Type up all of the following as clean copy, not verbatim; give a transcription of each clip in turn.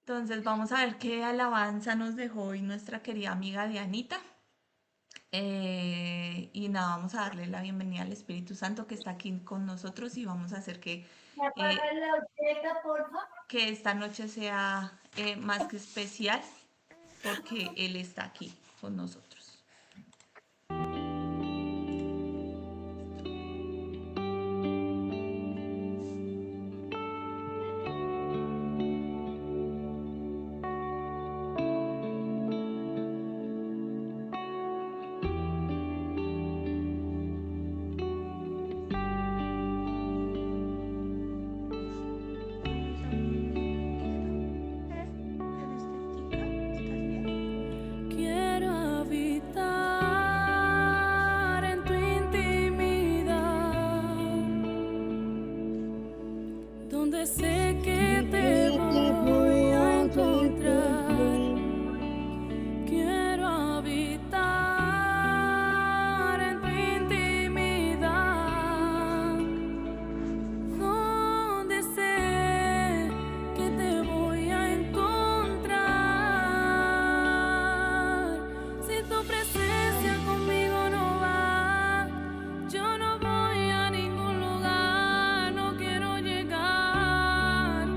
Entonces vamos a ver qué alabanza nos dejó hoy nuestra querida amiga Dianita. Y nada, vamos a darle la bienvenida al Espíritu Santo que está aquí con nosotros y vamos a hacer ¿Me eh, apagas la orquesta, porfa? que esta noche sea más que especial porque Él está aquí con nosotros. Quiero habitar en tu intimidad, donde sé que te voy a encontrar. Quiero habitar en tu intimidad, donde sé que te voy a encontrar. Si tu presencia conmigo no va, yo no voy a ningún lugar, no quiero llegar.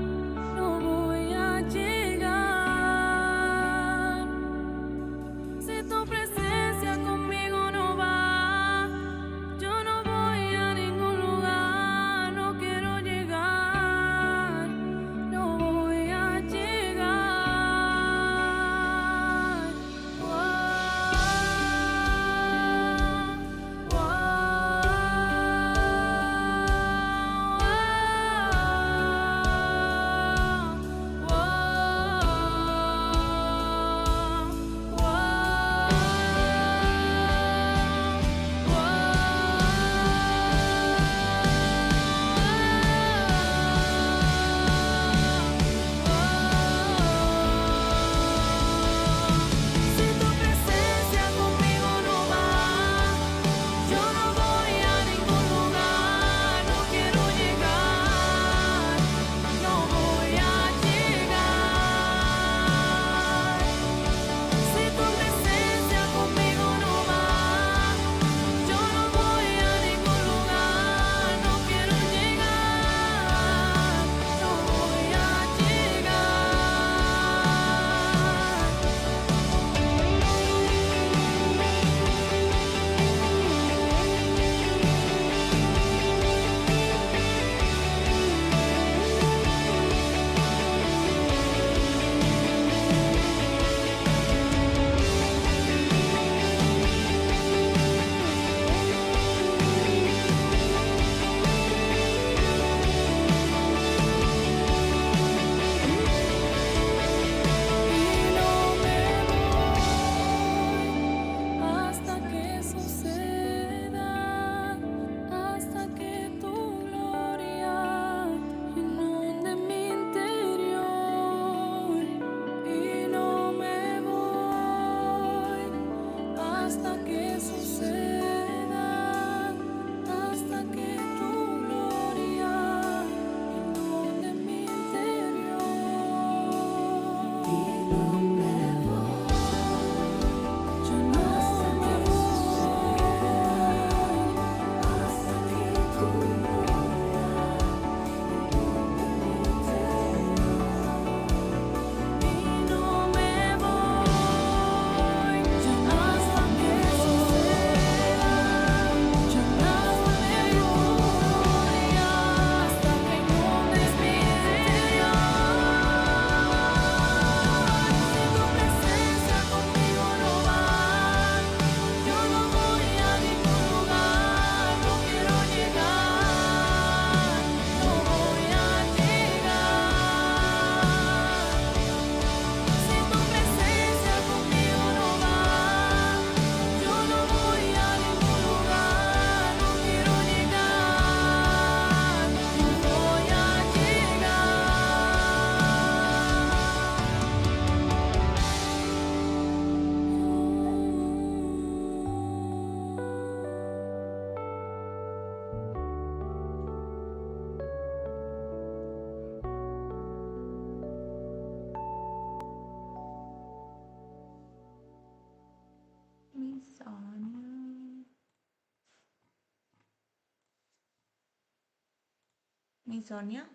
Mi Sonia.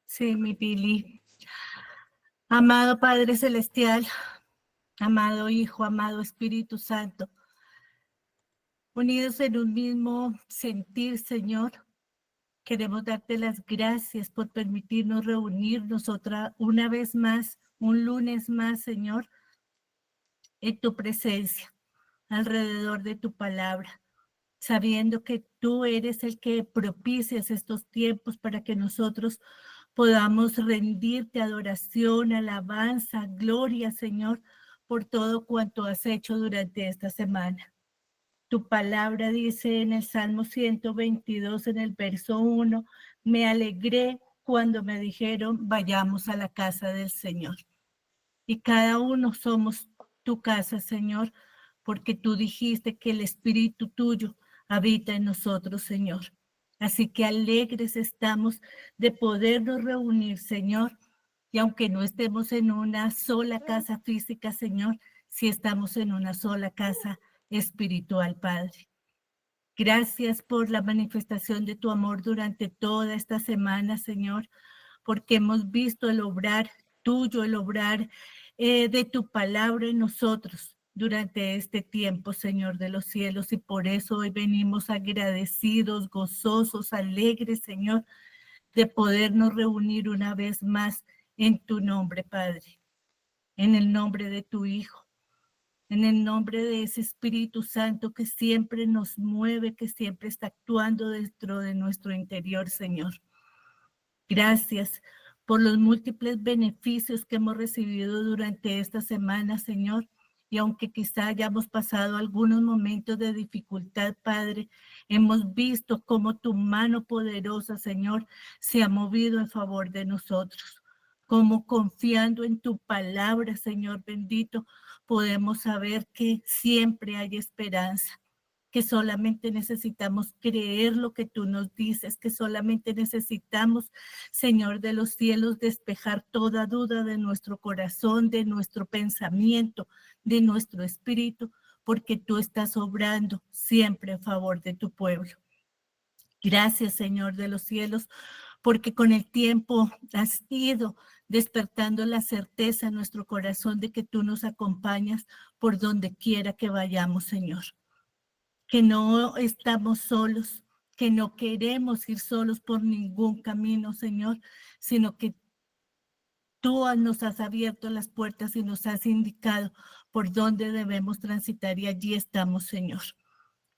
Sí, mi Pili. Amado Padre Celestial, amado Hijo, amado Espíritu Santo, unidos en un mismo sentir, Señor, queremos darte las gracias por permitirnos reunirnos una vez más, un lunes más, Señor, en tu presencia, alrededor de tu palabra, sabiendo que tú eres el que propicias estos tiempos para que nosotros podamos rendirte adoración, alabanza, gloria, Señor, por todo cuanto has hecho durante esta semana. Tu palabra dice en el Salmo 122, en el verso 1, me alegré cuando me dijeron, vayamos a la casa del Señor. Y cada uno somos tu casa, Señor, porque tú dijiste que el Espíritu tuyo habita en nosotros, Señor. Así que alegres estamos de podernos reunir, Señor, y aunque no estemos en una sola casa física, Señor, sí estamos en una sola casa espiritual, Padre. Gracias por la manifestación de tu amor durante toda esta semana, Señor, porque hemos visto el obrar tuyo, el obrar de tu palabra en nosotros durante este tiempo, Señor de los cielos, y por eso hoy venimos agradecidos, gozosos, alegres, Señor, de podernos reunir una vez más en tu nombre, Padre, en el nombre de tu Hijo, en el nombre de ese Espíritu Santo que siempre nos mueve, que siempre está actuando dentro de nuestro interior, Señor. Gracias por los múltiples beneficios que hemos recibido durante esta semana, Señor. Y aunque quizá hayamos pasado algunos momentos de dificultad, Padre, hemos visto cómo tu mano poderosa, Señor, se ha movido en favor de nosotros. Como confiando en tu palabra, Señor bendito, podemos saber que siempre hay esperanza, que solamente necesitamos creer lo que tú nos dices, que solamente necesitamos, Señor de los cielos, despejar toda duda de nuestro corazón, de nuestro pensamiento, de nuestro espíritu, porque tú estás obrando siempre en favor de tu pueblo. Gracias, Señor de los cielos, porque con el tiempo has ido despertando la certeza en nuestro corazón de que tú nos acompañas por donde quiera que vayamos, Señor. Que no estamos solos, que no queremos ir solos por ningún camino, Señor, sino que tú nos has abierto las puertas y nos has indicado por dónde debemos transitar y allí estamos, Señor.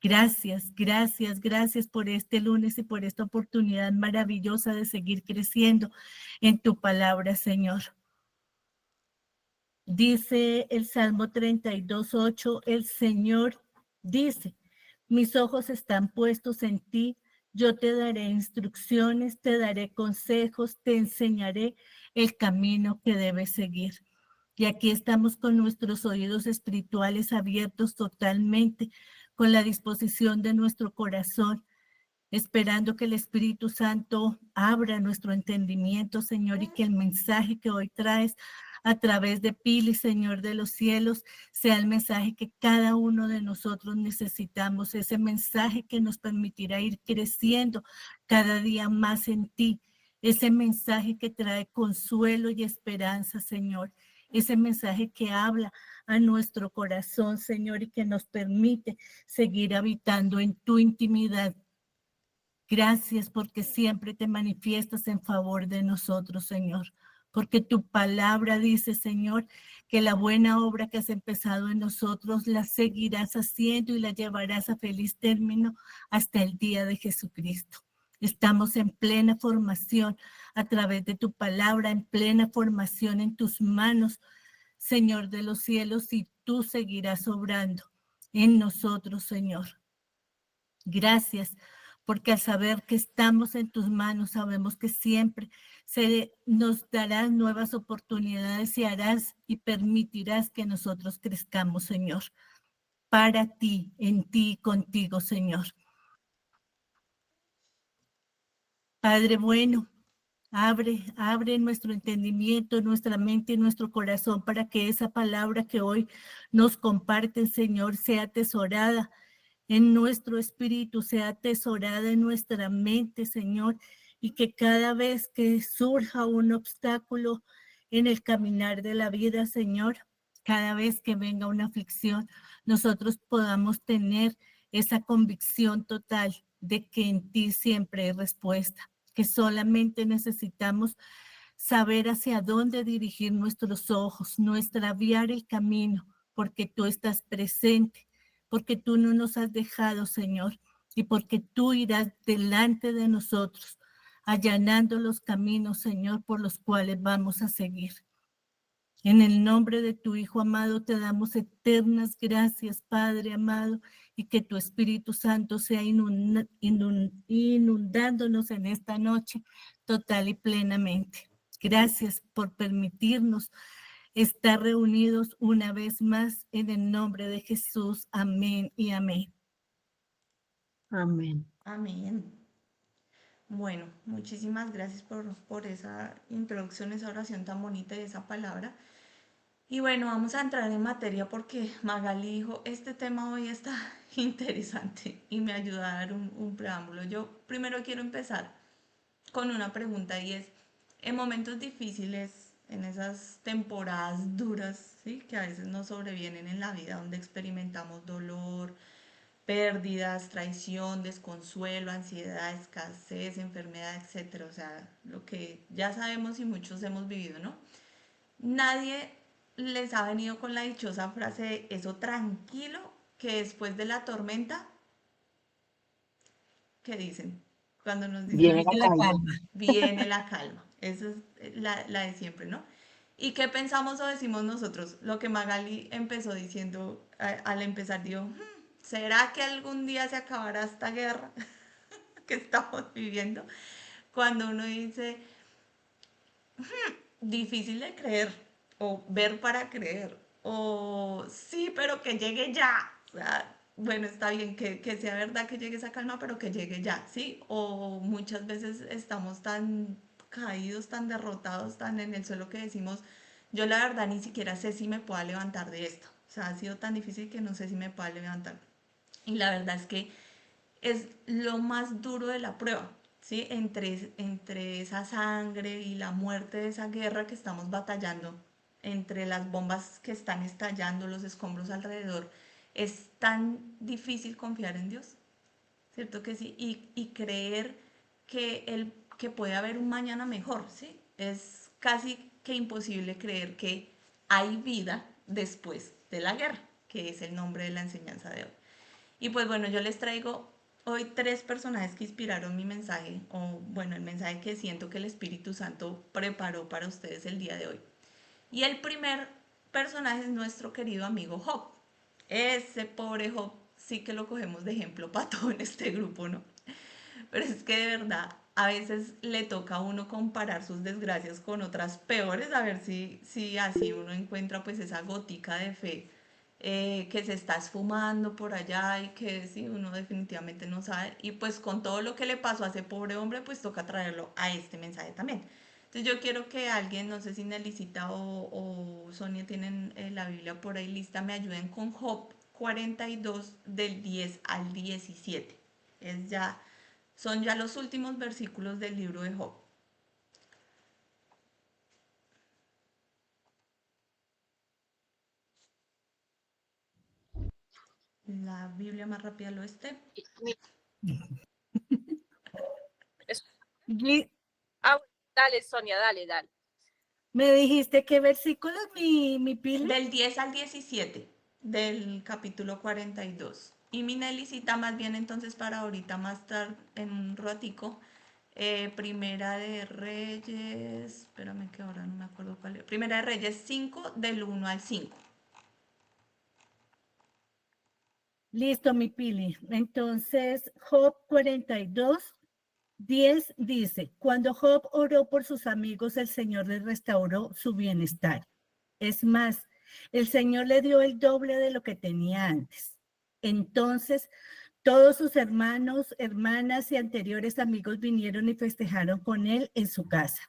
Gracias, gracias, gracias por este lunes y por esta oportunidad maravillosa de seguir creciendo en tu palabra, Señor. Dice el Salmo 32:8, el Señor dice, mis ojos están puestos en ti, yo te daré instrucciones, te daré consejos, te enseñaré el camino que debes seguir. Y aquí estamos con nuestros oídos espirituales abiertos totalmente, con la disposición de nuestro corazón, esperando que el Espíritu Santo abra nuestro entendimiento, Señor, y que el mensaje que hoy traes a través de Pili, Señor de los cielos, sea el mensaje que cada uno de nosotros necesitamos, ese mensaje que nos permitirá ir creciendo cada día más en ti, ese mensaje que trae consuelo y esperanza, Señor, ese mensaje que habla a nuestro corazón, Señor, y que nos permite seguir habitando en tu intimidad. Gracias porque siempre te manifiestas en favor de nosotros, Señor. Porque tu palabra dice, Señor, que la buena obra que has empezado en nosotros la seguirás haciendo y la llevarás a feliz término hasta el día de Jesucristo. Estamos en plena formación a través de tu palabra, en plena formación en tus manos, Señor de los cielos, y tú seguirás obrando en nosotros, Señor. Gracias, porque al saber que estamos en tus manos, sabemos que siempre nos darás nuevas oportunidades y harás y permitirás que nosotros crezcamos, Señor, para ti, en ti y contigo, Señor. Padre bueno, abre nuestro entendimiento, nuestra mente y nuestro corazón para que esa palabra que hoy nos comparten, Señor, sea atesorada en nuestro espíritu, sea atesorada en nuestra mente, Señor, y que cada vez que surja un obstáculo en el caminar de la vida, Señor, cada vez que venga una aflicción, nosotros podamos tener esa convicción total de que en ti siempre hay respuesta, que solamente necesitamos saber hacia dónde dirigir nuestros ojos, no extraviar el camino, porque tú estás presente, porque tú no nos has dejado, Señor, y porque tú irás delante de nosotros, allanando los caminos, Señor, por los cuales vamos a seguir. En el nombre de tu Hijo amado te damos eternas gracias, Padre amado, y que tu Espíritu Santo sea inundándonos en esta noche total y plenamente. Gracias por permitirnos estar reunidos una vez más en el nombre de Jesús. Amén y amén. Amén. Amén. Bueno, muchísimas gracias por esa introducción, esa oración tan bonita y esa palabra. Y bueno, vamos a entrar en materia porque Magali dijo, este tema hoy está interesante y me ayuda a dar un preámbulo. Yo primero quiero empezar con una pregunta y es, en momentos difíciles, en esas temporadas duras, ¿sí?, que a veces nos sobrevienen en la vida, donde experimentamos dolor, pérdidas, traición, desconsuelo, ansiedad, escasez, enfermedad, etcétera. O sea, lo que ya sabemos y muchos hemos vivido, ¿no? Nadie les ha venido con la dichosa frase de eso tranquilo, que después de la tormenta, ¿qué dicen? Cuando nos dicen Viene eso, la calma. viene la calma. Esa es la de siempre, ¿no? ¿Y qué pensamos o decimos nosotros? Lo que Magali empezó diciendo al empezar, dijo, ¿será que algún día se acabará esta guerra que estamos viviendo? Cuando uno dice, difícil de creer, o ver para creer, o sí, pero que llegue ya. O sea, bueno, está bien que sea verdad que llegue esa calma, pero que llegue ya, ¿sí? O muchas veces estamos tan caídos, tan derrotados, tan en el suelo que decimos, yo la verdad ni siquiera sé si me pueda levantar de esto. O sea, ha sido tan difícil que no sé si me pueda levantar. Y la verdad es que es lo más duro de la prueba, ¿sí? Entre esa sangre y la muerte de esa guerra que estamos batallando, entre las bombas que están estallando, los escombros alrededor, es tan difícil confiar en Dios, ¿cierto que sí? Y creer que puede haber un mañana mejor, ¿sí? Es casi que imposible creer que hay vida después de la guerra, que es el nombre de la enseñanza de hoy. Y pues bueno, yo les traigo hoy 3 personajes que inspiraron mi mensaje, o bueno, el mensaje que siento que el Espíritu Santo preparó para ustedes el día de hoy. Y el primer personaje es nuestro querido amigo Job. Ese pobre Job sí que lo cogemos de ejemplo para todo en este grupo, ¿no? Pero es que de verdad, a veces le toca a uno comparar sus desgracias con otras peores, a ver si así uno encuentra pues esa gotica de fe que se está esfumando por allá y que sí, uno definitivamente no sabe. Y pues con todo lo que le pasó a ese pobre hombre, pues toca traerlo a este mensaje también. Entonces yo quiero que alguien, no sé si Nelicita o Sonia tienen la Biblia por ahí lista, me ayuden con Job 42 del 10 al 17. Son ya los últimos versículos del libro de Job. La Biblia más rápida al oeste. Li- Dale, Sonia, dale. ¿Me dijiste qué versículos, mi Pili? Del 10 al 17 del capítulo 42. Y mi Nelicita, más bien entonces para ahorita más tarde, en un ratico, Primera de Reyes, espérame que ahora no me acuerdo cuál es. Primera de Reyes 5, del 1 al 5. Listo, mi Pili. Entonces, Job 42, 10 dice, cuando Job oró por sus amigos, el Señor le restauró su bienestar. Es más, el Señor le dio el doble de lo que tenía antes. Entonces, todos sus hermanos, hermanas y anteriores amigos vinieron y festejaron con él en su casa.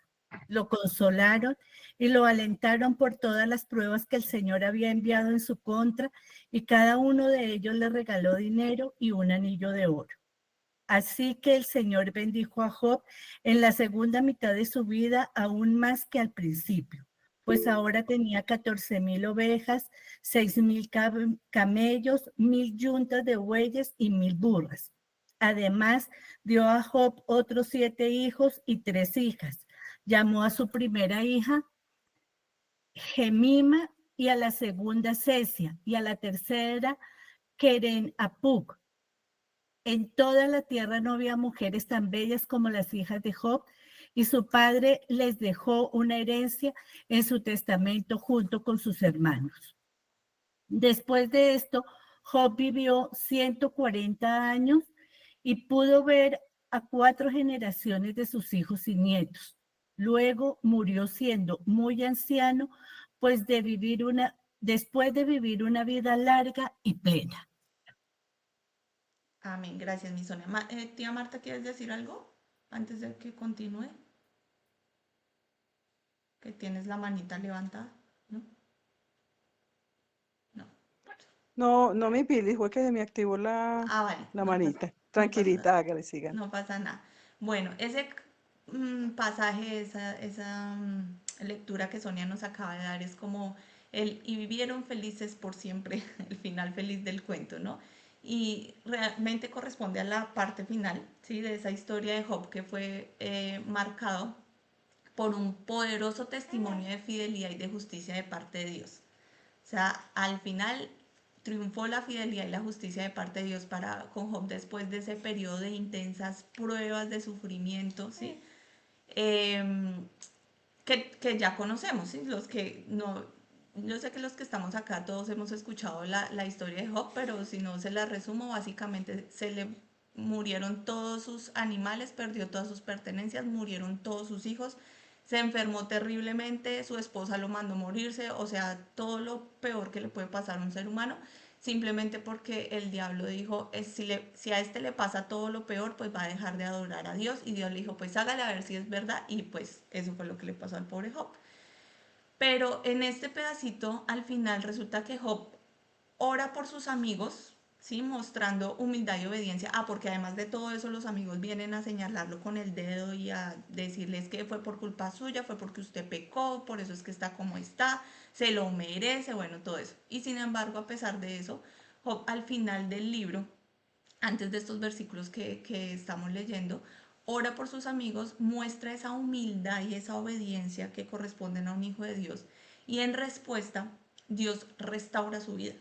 Lo consolaron y lo alentaron por todas las pruebas que el Señor había enviado en su contra, y cada uno de ellos le regaló dinero y un anillo de oro. Así que el Señor bendijo a Job en la segunda mitad de su vida aún más que al principio, pues ahora tenía 14,000 ovejas, 6,000 camellos, 1,000 yuntas de bueyes y 1,000 burras. Además, dio a Job otros 7 hijos y 3 hijas. Llamó a su primera hija Gemima, y a la segunda Cesia, y a la tercera Keren Apuk. En toda la tierra no había mujeres tan bellas como las hijas de Job, y su padre les dejó una herencia en su testamento junto con sus hermanos. Después de esto, Job vivió 140 años y pudo ver a 4 generaciones de sus hijos y nietos. Luego murió siendo muy anciano, después de vivir una vida larga y plena. Amén. Gracias, mi Sonia. Tía Marta, ¿quieres decir algo antes de que continúe? Que tienes la manita levantada, ¿no? No. No, no, mi Pili, fue que se me activó la Vale, manita. no pasa Tranquilita, nada. hágale, sigan. No pasa nada. Bueno, ese pasaje, esa lectura que Sonia nos acaba de dar es como y vivieron felices por siempre, el final feliz del cuento, ¿no? Y realmente corresponde a la parte final, ¿sí? De esa historia de Job que fue marcado por un poderoso testimonio de fidelidad y de justicia de parte de Dios. O sea, al final triunfó la fidelidad y la justicia de parte de Dios con Job después de ese periodo de intensas pruebas de sufrimiento, ¿sí? Que ya conocemos, ¿sí? Los que no, yo sé que los que estamos acá todos hemos escuchado la historia de Job, pero si no se la resumo, básicamente se le murieron todos sus animales, perdió todas sus pertenencias, murieron todos sus hijos, se enfermó terriblemente, su esposa lo mandó morirse, o sea, todo lo peor que le puede pasar a un ser humano, simplemente porque el diablo dijo, si a este le pasa todo lo peor, pues va a dejar de adorar a Dios, y Dios le dijo, pues hágale a ver si es verdad, y pues eso fue lo que le pasó al pobre Job. Pero en este pedacito, al final resulta que Job ora por sus amigos, ¿sí? Mostrando humildad y obediencia. Porque además de todo eso, los amigos vienen a señalarlo con el dedo y a decirles que fue por culpa suya, fue porque usted pecó, por eso es que está como está, se lo merece, bueno, todo eso. Y sin embargo, a pesar de eso, Job al final del libro, antes de estos versículos que estamos leyendo, ora por sus amigos, muestra esa humildad y esa obediencia que corresponden a un hijo de Dios. Y en respuesta, Dios restaura su vida,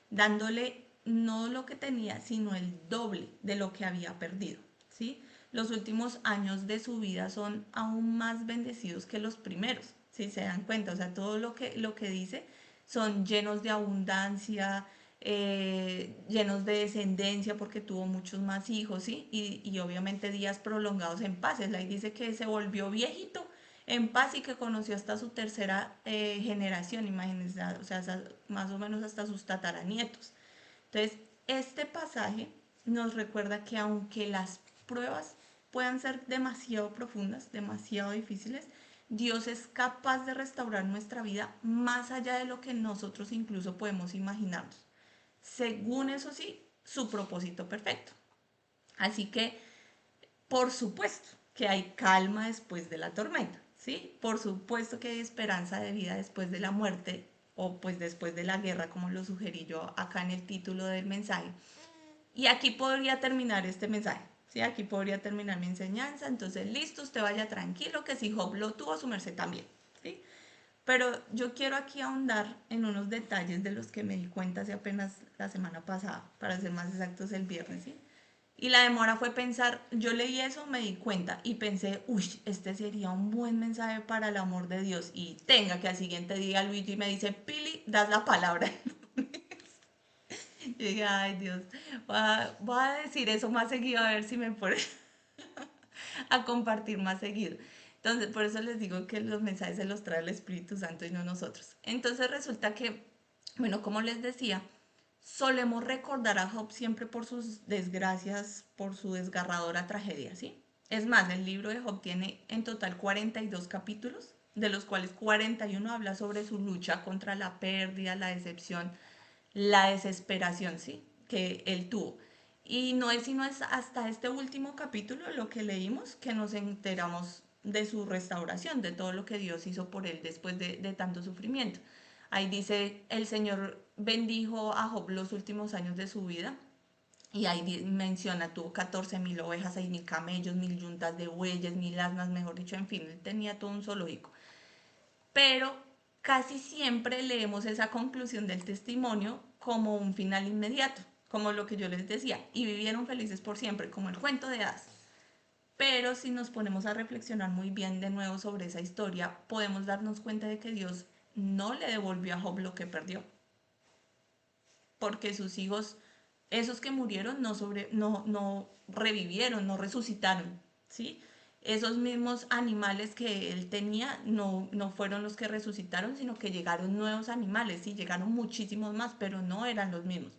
dándole no lo que tenía, sino el doble de lo que había perdido, ¿sí? Los últimos años de su vida son aún más bendecidos que los primeros, si se dan cuenta. O sea, todo lo que dice son llenos de abundancia, llenos de descendencia porque tuvo muchos más hijos, ¿sí? Y obviamente días prolongados en paz. Ahí dice que se volvió viejito en paz y que conoció hasta su tercera generación, imagínense, o sea, más o menos hasta sus tataranietos. Entonces, este pasaje nos recuerda que aunque las pruebas puedan ser demasiado profundas, demasiado difíciles, Dios es capaz de restaurar nuestra vida más allá de lo que nosotros incluso podemos imaginarnos, según eso sí, su propósito perfecto. Así que, por supuesto que hay calma después de la tormenta, ¿sí? Por supuesto que hay esperanza de vida después de la muerte o pues después de la guerra, como lo sugerí yo acá en el título del mensaje. Y aquí podría terminar este mensaje, ¿sí? Aquí podría terminar mi enseñanza. Entonces, listo, usted vaya tranquilo, que si Job lo tuvo, su merced también, ¿sí? Pero yo quiero aquí ahondar en unos detalles de los que me di cuenta hace apenas la semana pasada, para ser más exactos el viernes, ¿sí? Y la demora fue pensar, yo leí eso, me di cuenta y pensé, uy, este sería un buen mensaje para el amor de Dios. Y tenga que al siguiente día Luigi me dice, Pili, das la palabra. Y dije, ay Dios, voy a decir eso más seguido a ver si me pone a compartir más seguido. Entonces, por eso les digo que los mensajes se los trae el Espíritu Santo y no nosotros. Entonces resulta que, bueno, como les decía, solemos recordar a Job siempre por sus desgracias, por su desgarradora tragedia, ¿sí? Es más, el libro de Job tiene en total 42 capítulos, de los cuales 41 habla sobre su lucha contra la pérdida, la decepción, la desesperación, ¿sí? Que él tuvo. Y no es sino hasta este último capítulo, lo que leímos, que nos enteramos de su restauración, de todo lo que Dios hizo por él después de tanto sufrimiento. Ahí dice, el Señor bendijo a Job los últimos años de su vida. Y ahí menciona, tuvo 14.000 ovejas, 6.000 camellos, 1.000 yuntas de bueyes, 1.000 asnas, mejor dicho, en fin, él tenía todo un zoológico. Pero casi siempre leemos esa conclusión del testimonio como un final inmediato, como lo que yo les decía, y vivieron felices por siempre, como el cuento de hadas. Pero si nos ponemos a reflexionar muy bien de nuevo sobre esa historia, podemos darnos cuenta de que Dios no le devolvió a Job lo que perdió, porque sus hijos, esos que murieron, no revivieron, no resucitaron, ¿sí? Esos mismos animales que él tenía no fueron los que resucitaron, sino que llegaron nuevos animales, sí, llegaron muchísimos más, pero no eran los mismos.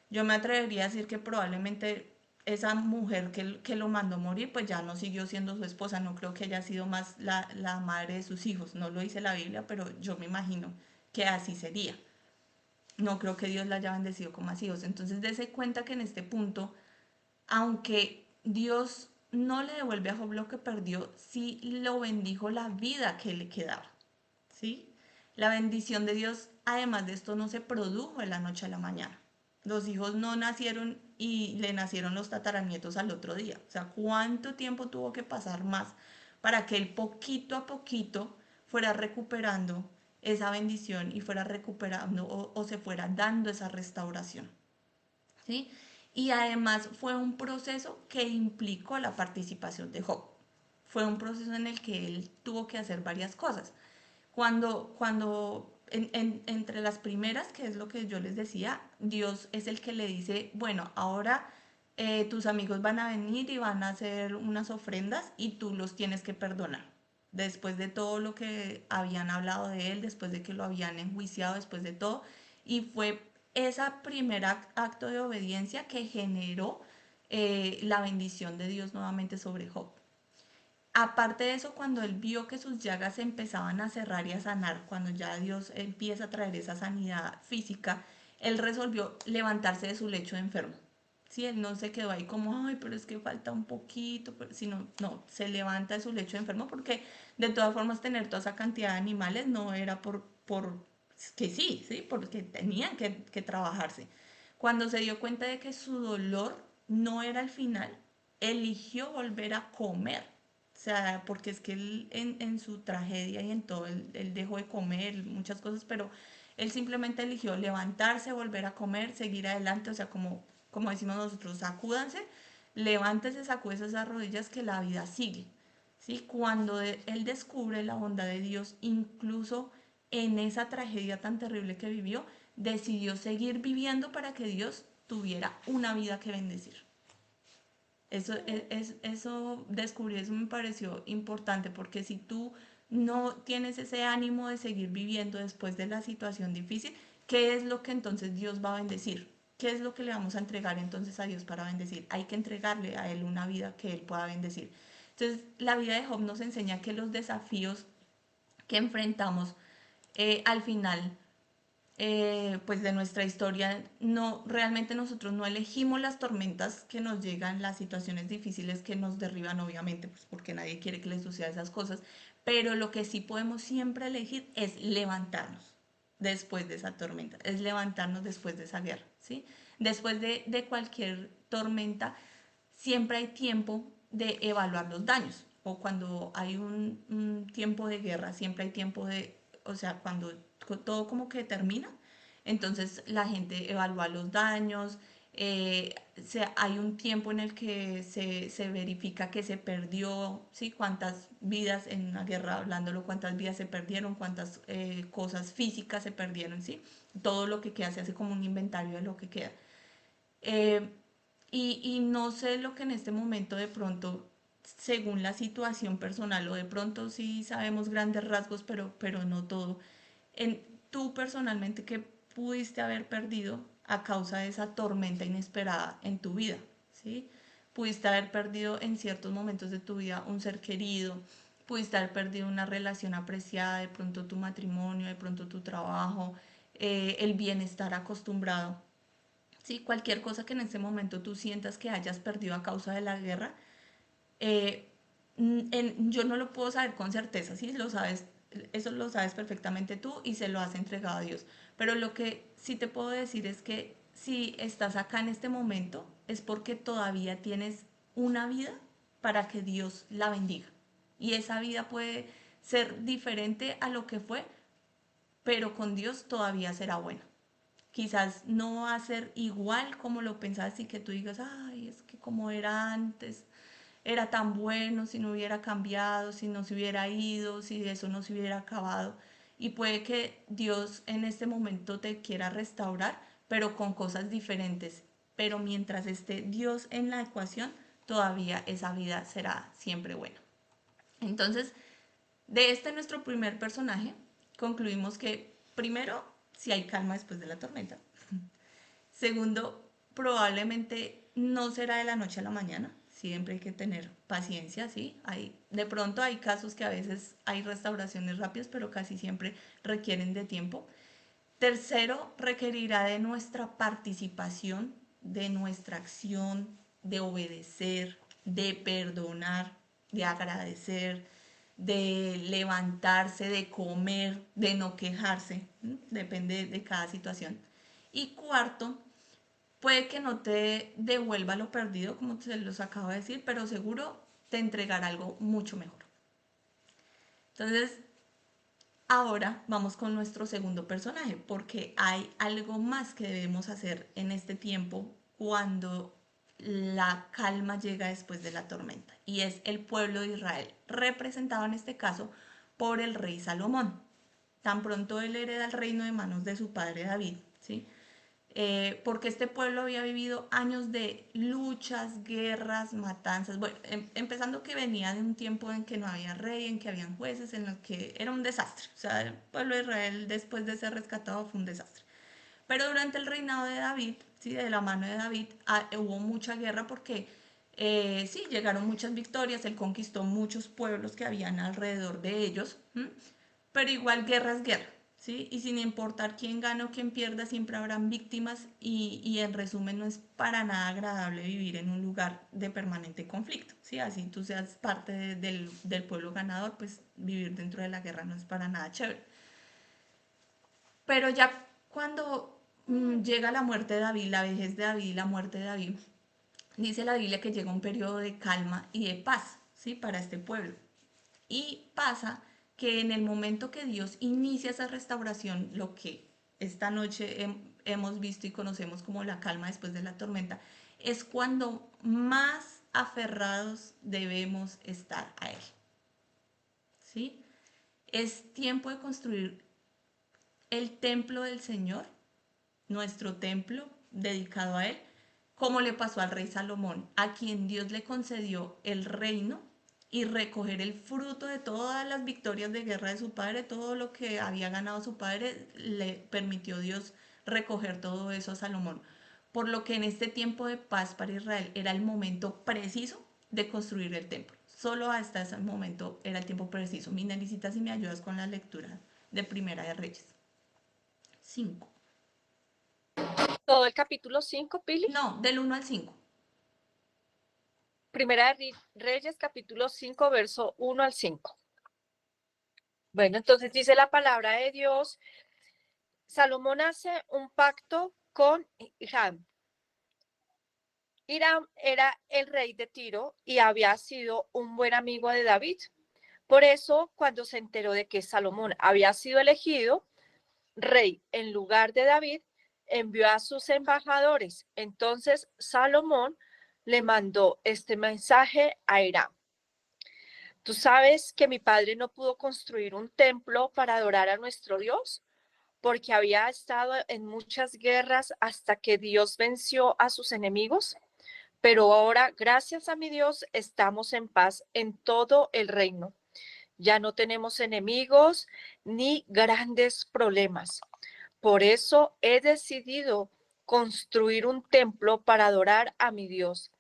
Yo me atrevería a decir que probablemente esa mujer que lo mandó morir, pues ya no siguió siendo su esposa, no creo que haya sido más la madre de sus hijos, no lo dice la Biblia, pero yo me imagino que así sería. No creo que Dios la haya bendecido con más hijos. Entonces, dése cuenta que en este punto, aunque Dios no le devuelve a Job lo que perdió, sí lo bendijo la vida que le quedaba. ¿Sí? La bendición de Dios, además de esto, no se produjo de la noche a la mañana. Los hijos no nacieron y le nacieron los tataranietos al otro día. O sea, ¿cuánto tiempo tuvo que pasar más para que él poquito a poquito fuera recuperando esa bendición y fuera recuperando o se fuera dando esa restauración? ¿Sí? Y además fue un proceso que implicó la participación de Job. Fue un proceso en el que él tuvo que hacer varias cosas. Entre las primeras, que es lo que yo les decía, Dios es el que le dice, bueno, ahora tus amigos van a venir y van a hacer unas ofrendas y tú los tienes que perdonar. Después de todo lo que habían hablado de él, después de que lo habían enjuiciado, después de todo. Y fue ese primer acto de obediencia que generó la bendición de Dios nuevamente sobre Job. Aparte de eso, cuando él vio que sus llagas se empezaban a cerrar y a sanar, cuando ya Dios empieza a traer esa sanidad física, él resolvió levantarse de su lecho de enfermo. Sí, él no se quedó ahí como, ay, pero es que falta un poquito, sino, no, se levanta de su lecho de enfermo porque de todas formas tener toda esa cantidad de animales no era por que sí, porque tenían que trabajarse. Cuando se dio cuenta de que su dolor no era el final, eligió volver a comer. O sea, porque es que él en su tragedia y en todo, él dejó de comer muchas cosas, pero él simplemente eligió levantarse, volver a comer, seguir adelante, o sea, como decimos nosotros, sacúdanse, levántese, sacúdese esas rodillas que la vida sigue. ¿Sí? Cuando él descubre la bondad de Dios, incluso en esa tragedia tan terrible que vivió, decidió seguir viviendo para que Dios tuviera una vida que bendecir. Eso descubrí, eso me pareció importante, porque si tú no tienes ese ánimo de seguir viviendo después de la situación difícil, ¿qué es lo que entonces Dios va a bendecir? ¿Qué es lo que le vamos a entregar entonces a Dios para bendecir? Hay que entregarle a Él una vida que Él pueda bendecir. Entonces, la vida de Job nos enseña que los desafíos que enfrentamos al final pues de nuestra historia, no, realmente nosotros no elegimos las tormentas que nos llegan, las situaciones difíciles que nos derriban, obviamente, pues porque nadie quiere que les suceda esas cosas, pero lo que sí podemos siempre elegir es levantarnos después de esa tormenta, es levantarnos después de esa guerra, ¿sí? Después de cualquier tormenta, siempre hay tiempo de evaluar los daños, o cuando hay un tiempo de guerra, siempre hay tiempo de, o sea, cuando todo como que termina, entonces la gente evalúa los daños, hay un tiempo en el que se verifica que se perdió, ¿sí? Cuántas vidas en una guerra, hablándolo, cuántas vidas se perdieron, cuántas cosas físicas se perdieron, ¿sí? Todo lo que queda, se hace como un inventario de lo que queda. Eh, y no sé lo que en este momento de pronto, según la situación personal, o de pronto sí sabemos grandes rasgos, pero no todo, en tú personalmente, ¿qué pudiste haber perdido a causa de esa tormenta inesperada en tu vida? ¿Sí? pudiste haber perdido en ciertos momentos de tu vida un ser querido, pudiste haber perdido una relación apreciada, de pronto tu matrimonio, de pronto tu trabajo, el bienestar acostumbrado. Sí, cualquier cosa que en ese momento tú sientas que hayas perdido a causa de la guerra, eh, yo no lo puedo saber con certeza, ¿sí? Lo sabes, eso lo sabes perfectamente tú y se lo has entregado a Dios. Pero lo que sí te puedo decir es que si estás acá en este momento es porque todavía tienes una vida para que Dios la bendiga. Y esa vida puede ser diferente a lo que fue, pero con Dios todavía será buena. Quizás no va a ser igual como lo pensabas y que tú digas, ay, es que como era antes, era tan bueno, si no hubiera cambiado, si no se hubiera ido, si eso no se hubiera acabado. Y puede que Dios en este momento te quiera restaurar, pero con cosas diferentes. Pero mientras esté Dios en la ecuación, todavía esa vida será siempre buena. Entonces, de este nuestro primer personaje, concluimos que primero, si hay calma después de la tormenta. Segundo, probablemente no será de la noche a la mañana. Siempre hay que tener paciencia, ¿sí? De pronto hay casos que a veces hay restauraciones rápidas, pero casi siempre requieren de tiempo. Tercero, requerirá de nuestra participación, de nuestra acción, de obedecer, de perdonar, de agradecer, de levantarse, de comer, de no quejarse. ¿Sí? Depende de cada situación. Y cuarto, puede que no te devuelva lo perdido, como te los acabo de decir, pero seguro te entregará algo mucho mejor. Entonces, ahora vamos con nuestro segundo personaje, porque hay algo más que debemos hacer en este tiempo cuando la calma llega después de la tormenta, y es el pueblo de Israel, representado en este caso por el rey Salomón. Tan pronto él hereda el reino de manos de su padre David, ¿sí? Porque este pueblo había vivido años de luchas, guerras, matanzas, bueno, empezando que venía de un tiempo en que no había rey, en que habían jueces, en los que era un desastre. O sea, el pueblo de Israel después de ser rescatado fue un desastre. Pero durante el reinado de David, ¿sí? De la mano de David, hubo mucha guerra porque sí, llegaron muchas victorias, él conquistó muchos pueblos que habían alrededor de ellos, ¿m? Pero igual guerra es guerra, ¿sí? Y sin importar quién gana o quién pierda, siempre habrán víctimas y en resumen no es para nada agradable vivir en un lugar de permanente conflicto, ¿sí? Así tú seas parte del pueblo ganador, pues vivir dentro de la guerra no es para nada chévere. Pero ya cuando llega la muerte de David, la vejez de David, la muerte de David, dice la Biblia que llega un periodo de calma y de paz, ¿sí? Para este pueblo. Y pasa que en el momento que Dios inicia esa restauración, lo que esta noche hemos visto y conocemos como la calma después de la tormenta, es cuando más aferrados debemos estar a Él. ¿Sí? Es tiempo de construir el templo del Señor, nuestro templo dedicado a Él, como le pasó al rey Salomón, a quien Dios le concedió el reino y recoger el fruto de todas las victorias de guerra de su padre, todo lo que había ganado su padre, le permitió Dios recoger todo eso a Salomón. Por lo que en este tiempo de paz para Israel era el momento preciso de construir el templo. Solo hasta ese momento era el tiempo preciso. Mi necesitas si me ayudas con la lectura de Primera de Reyes. 5. Todo el capítulo 5, Pili. No, del 1 al 5. Primera de Reyes, capítulo 5, verso 1 al 5. Bueno, entonces dice la palabra de Dios, Salomón hace un pacto con Hiram. Hiram era el rey de Tiro y había sido un buen amigo de David. Por eso, cuando se enteró de que Salomón había sido elegido rey en lugar de David, envió a sus embajadores. Entonces Salomón le mandó este mensaje a Hiram. ¿Tú sabes que mi padre no pudo construir un templo para adorar a nuestro Dios? Porque había estado en muchas guerras hasta que Dios venció a sus enemigos. Pero ahora, gracias a mi Dios, estamos en paz en todo el reino. Ya no tenemos enemigos ni grandes problemas. Por eso he decidido construir un templo para adorar a mi Dios.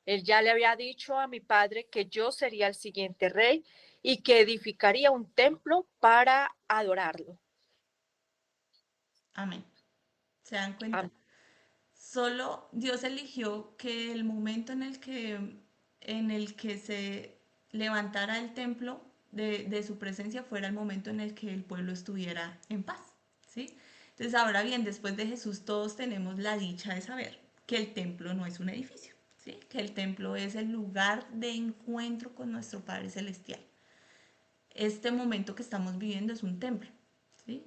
Él ya le había dicho a mi padre que yo sería el siguiente rey y que edificaría un templo para adorarlo. Amén. ¿Se dan cuenta? Am- Solo Dios eligió que el momento en el que se levantara el templo de su presencia fuera el momento en el que el pueblo estuviera en paz, ¿sí? Entonces, ahora bien, después de Jesús todos tenemos la dicha de saber que el templo no es un edificio, ¿sí? Que el templo es el lugar de encuentro con nuestro Padre Celestial. Este momento que estamos viviendo es un templo, ¿sí?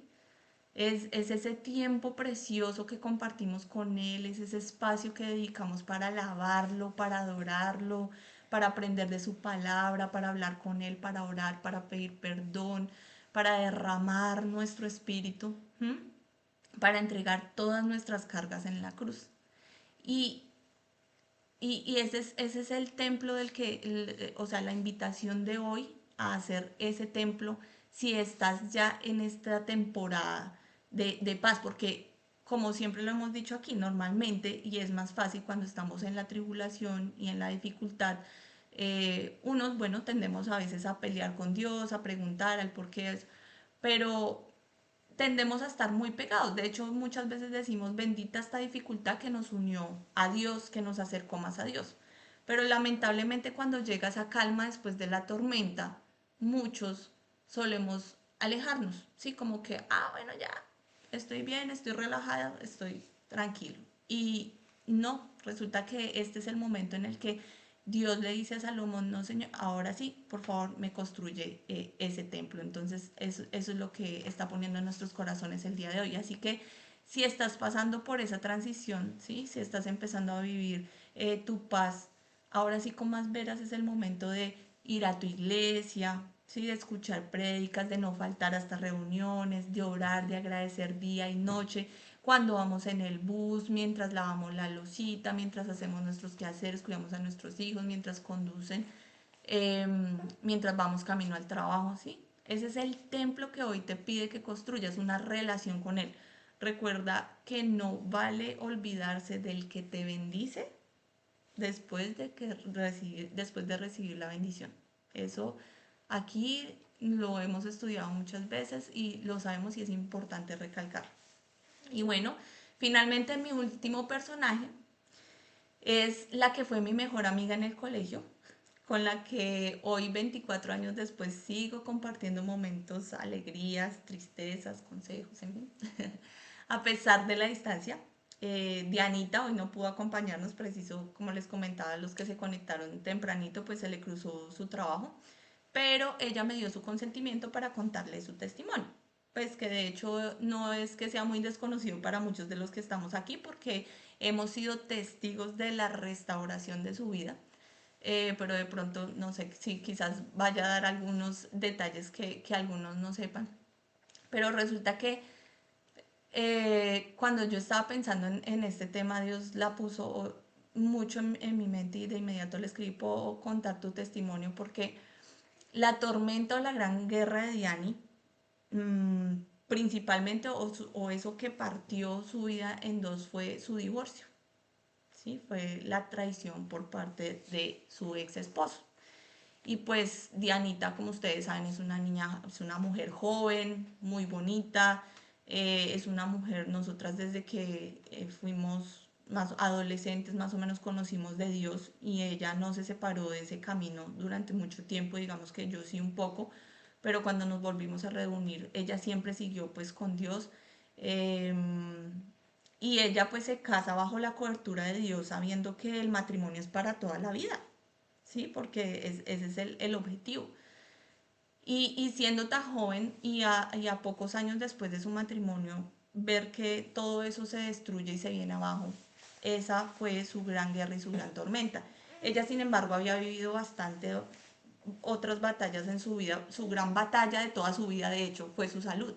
Es ese tiempo precioso que compartimos con Él, es ese espacio que dedicamos para alabarlo, para adorarlo, para aprender de su palabra, para hablar con Él, para orar, para pedir perdón, para derramar nuestro espíritu, ¿m? Para entregar todas nuestras cargas en la cruz. Y, y ese es el templo del que, o sea, la invitación de hoy a hacer ese templo si estás ya en esta temporada de paz, porque como siempre lo hemos dicho aquí, normalmente, y es más fácil cuando estamos en la tribulación y en la dificultad, unos, bueno, tendemos a veces a pelear con Dios, a preguntar al por qué es, pero tendemos a estar muy pegados. De hecho, muchas veces decimos, bendita esta dificultad que nos unió a Dios, que nos acercó más a Dios. Pero lamentablemente cuando llega esa calma después de la tormenta, muchos solemos alejarnos, ¿sí? Como que, bueno, ya, estoy bien, estoy relajada, estoy tranquilo. Y no, resulta que este es el momento en el que Dios le dice a Salomón, no señor, ahora sí, por favor, me construye ese templo. Entonces, eso es lo que está poniendo en nuestros corazones el día de hoy. Así que si estás pasando por esa transición, ¿sí? Si estás empezando a vivir tu paz, ahora sí con más veras es el momento de ir a tu iglesia, ¿sí? De escuchar prédicas, de no faltar a estas reuniones, de orar, de agradecer día y noche, cuando vamos en el bus, mientras lavamos la losita, mientras hacemos nuestros quehaceres, cuidamos a nuestros hijos, mientras conducen, mientras vamos camino al trabajo, ¿sí? Ese es el templo que hoy te pide que construyas una relación con Él. Recuerda que no vale olvidarse del que te bendice después de recibir la bendición. Eso aquí lo hemos estudiado muchas veces y lo sabemos y es importante recalcar. Y bueno, finalmente mi último personaje es la que fue mi mejor amiga en el colegio, con la que hoy, 24 años después, sigo compartiendo momentos, alegrías, tristezas, consejos, en fin, a pesar de la distancia. Dianita hoy no pudo acompañarnos, preciso, como les comentaba, a los que se conectaron tempranito, pues se le cruzó su trabajo, pero ella me dio su consentimiento para contarle su testimonio. Pues que de hecho no es que sea muy desconocido para muchos de los que estamos aquí, porque hemos sido testigos de la restauración de su vida, pero de pronto no sé si quizás vaya a dar algunos detalles que algunos no sepan. Pero resulta que cuando yo estaba pensando en este tema, Dios la puso mucho en mi mente y de inmediato le escribí, puedo contar tu testimonio porque la tormenta o la gran guerra de Diani, mmm, principalmente o eso que partió su vida en dos fue su divorcio, ¿sí? Fue la traición por parte de su ex esposo. Y pues Dianita, como ustedes saben, es una niña, es una mujer joven, muy bonita, es una mujer, nosotras desde que fuimos más adolescentes, más o menos conocimos de Dios y ella no se separó de ese camino durante mucho tiempo, digamos que yo sí un poco, pero cuando nos volvimos a reunir, ella siempre siguió pues con Dios. eh, y ella pues se casa bajo la cobertura de Dios, sabiendo que el matrimonio es para toda la vida, ¿sí? Porque ese es el objetivo. Y siendo tan joven y a pocos años después de su matrimonio, ver que todo eso se destruye y se viene abajo, esa fue su gran guerra y su gran tormenta. Ella, sin embargo, había vivido bastante otras batallas en su vida. Su gran batalla de toda su vida, de hecho, fue su salud.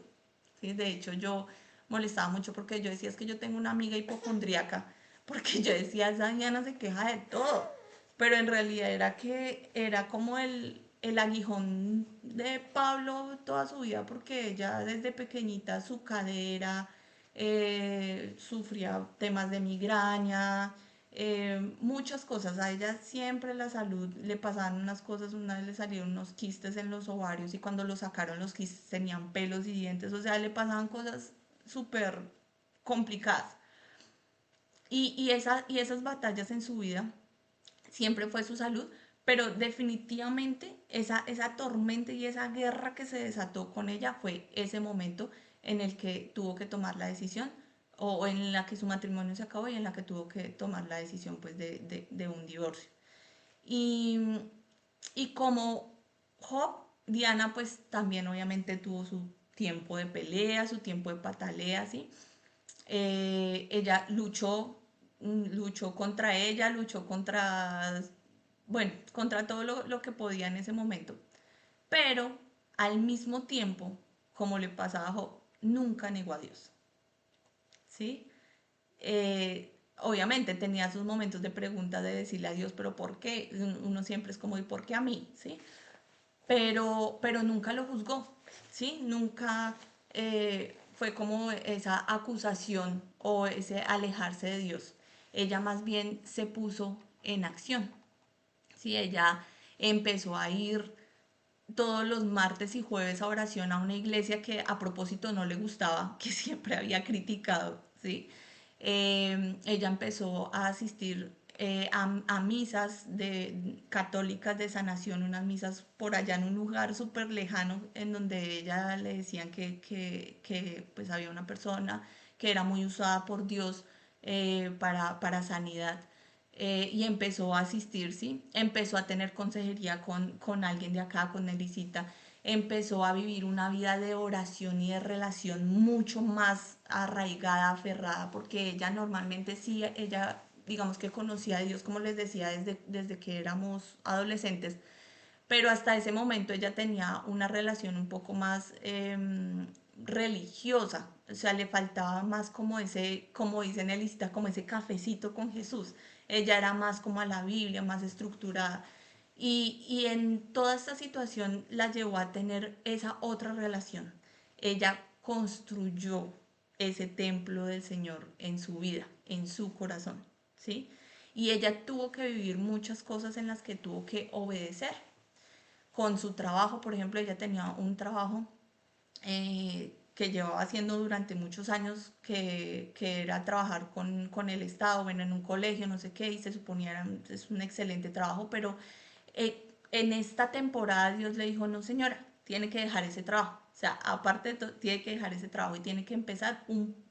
¿Sí? De hecho, yo molestaba mucho porque yo decía, es que yo tengo una amiga hipocondríaca, porque yo decía, esa niña se queja de todo, pero en realidad era que era como el aguijón de Pablo toda su vida, porque ella desde pequeñita su cadera sufría temas de migraña, muchas cosas. A ella siempre la salud le pasaban unas cosas, una vez le salieron unos quistes en los ovarios y cuando los sacaron los quistes tenían pelos y dientes, o sea, le pasaban cosas súper complicadas. Y esas batallas en su vida siempre fue su salud, pero definitivamente esa tormenta y esa guerra que se desató con ella fue ese momento en el que tuvo que tomar la decisión o en la que su matrimonio se acabó y en la que tuvo que tomar la decisión pues de un divorcio. Y, y como Job, Diana pues también obviamente tuvo su tiempo de pelea, su tiempo de patalea, ¿sí? Ella luchó contra ella, luchó contra, bueno, contra todo lo que podía en ese momento. Pero al mismo tiempo, como le pasaba a Job, nunca negó a Dios, ¿sí? Obviamente tenía sus momentos de pregunta de decirle a Dios, pero ¿por qué? Uno siempre es como, ¿y por qué a mí? ¿Sí? Pero nunca lo juzgó, ¿sí? Nunca fue como esa acusación o ese alejarse de Dios. Ella más bien se puso en acción, ¿sí? Ella empezó a ir todos los martes y jueves a oración a una iglesia que a propósito no le gustaba, que siempre había criticado, ¿sí? Ella empezó a asistir a misas católicas de sanación, unas misas por allá en un lugar súper lejano, en donde ella le decían que pues había una persona que era muy usada por Dios para sanidad. Y empezó a asistir, ¿sí? Empezó a tener consejería con alguien de acá, con Elisita. Empezó a vivir una vida de oración y de relación mucho más arraigada, aferrada, porque ella normalmente sí, ella digamos que conocía a Dios, como les decía, desde que éramos adolescentes, pero hasta ese momento ella tenía una relación un poco más religiosa, o sea, le faltaba más como ese, como dicen el lista, como ese cafecito con Jesús. Ella era más como a la Biblia, más estructurada. Y en toda esta situación la llevó a tener esa otra relación. Ella construyó ese templo del Señor en su vida, en su corazón, ¿sí? Y ella tuvo que vivir muchas cosas en las que tuvo que obedecer con su trabajo. Por ejemplo, ella tenía un trabajo que llevaba haciendo durante muchos años, que era trabajar con el Estado, bueno, en un colegio, no sé qué, y se suponía es un excelente trabajo, pero en esta temporada Dios le dijo, no señora, tiene que dejar ese trabajo. O sea, aparte de todo, tiene que dejar ese trabajo y tiene que empezar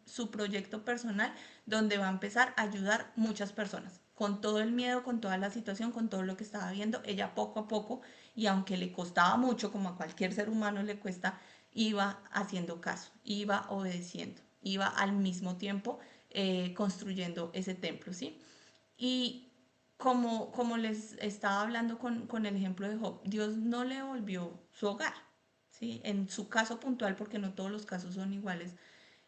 su proyecto personal donde va a empezar a ayudar muchas personas. Con todo el miedo, con toda la situación, con todo lo que estaba viendo, ella poco a poco, y aunque le costaba mucho, como a cualquier ser humano le cuesta, iba haciendo caso, iba obedeciendo, iba al mismo tiempo construyendo ese templo, ¿sí? Y como les estaba hablando con el ejemplo de Job, Dios no le devolvió su hogar, ¿sí? En su caso puntual, porque no todos los casos son iguales,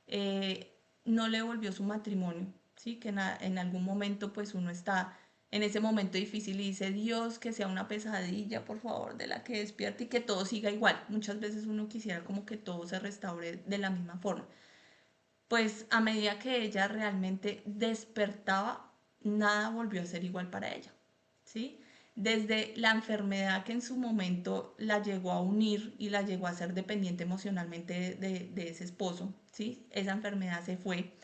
eh, no le devolvió su matrimonio, ¿sí? Que en algún momento pues uno está en ese momento difícil y dice, Dios, que sea una pesadilla, por favor, de la que despierte y que todo siga igual. Muchas veces uno quisiera como que todo se restaure de la misma forma. Pues a medida que ella realmente despertaba, nada volvió a ser igual para ella, ¿sí? Desde la enfermedad que en su momento la llegó a unir y la llegó a ser dependiente emocionalmente de ese esposo, ¿sí? Esa enfermedad se fue.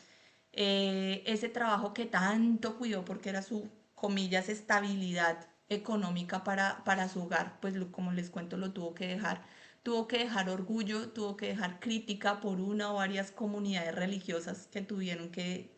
Ese trabajo que tanto cuidó porque era su, comillas, estabilidad económica para su hogar, pues como les cuento, lo tuvo que dejar. Tuvo que dejar orgullo, tuvo que dejar crítica por una o varias comunidades religiosas que tuvieron que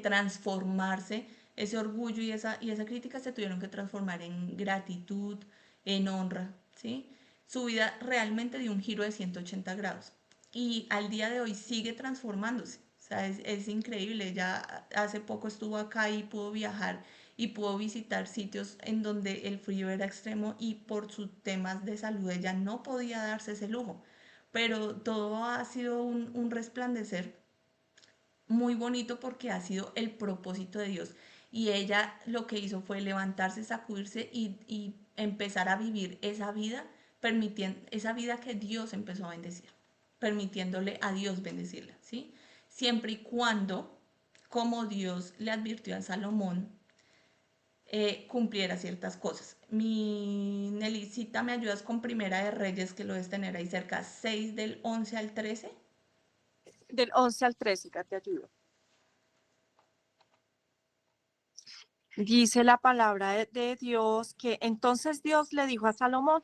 transformarse. Ese orgullo y esa crítica se tuvieron que transformar en gratitud, en honra, ¿sí? Su vida realmente dio un giro de 180 grados y al día de hoy sigue transformándose. O sea, es increíble. Ya hace poco estuvo acá y pudo viajar y pudo visitar sitios en donde el frío era extremo y por sus temas de salud ella no podía darse ese lujo. Pero todo ha sido un resplandecer muy bonito porque ha sido el propósito de Dios. Y ella lo que hizo fue levantarse, sacudirse y empezar a vivir esa vida, permitiendo esa vida que Dios empezó a bendecir, permitiéndole a Dios bendecirla, ¿sí? Siempre y cuando como Dios le advirtió a Salomón, cumpliera ciertas cosas. Mi Nelicita, ¿me ayudas con Primera de Reyes, que lo debes tener ahí cerca, 6 del 11 al 13? Del 11 al 13, ya te ayudo. Dice la palabra de Dios que entonces Dios le dijo a Salomón: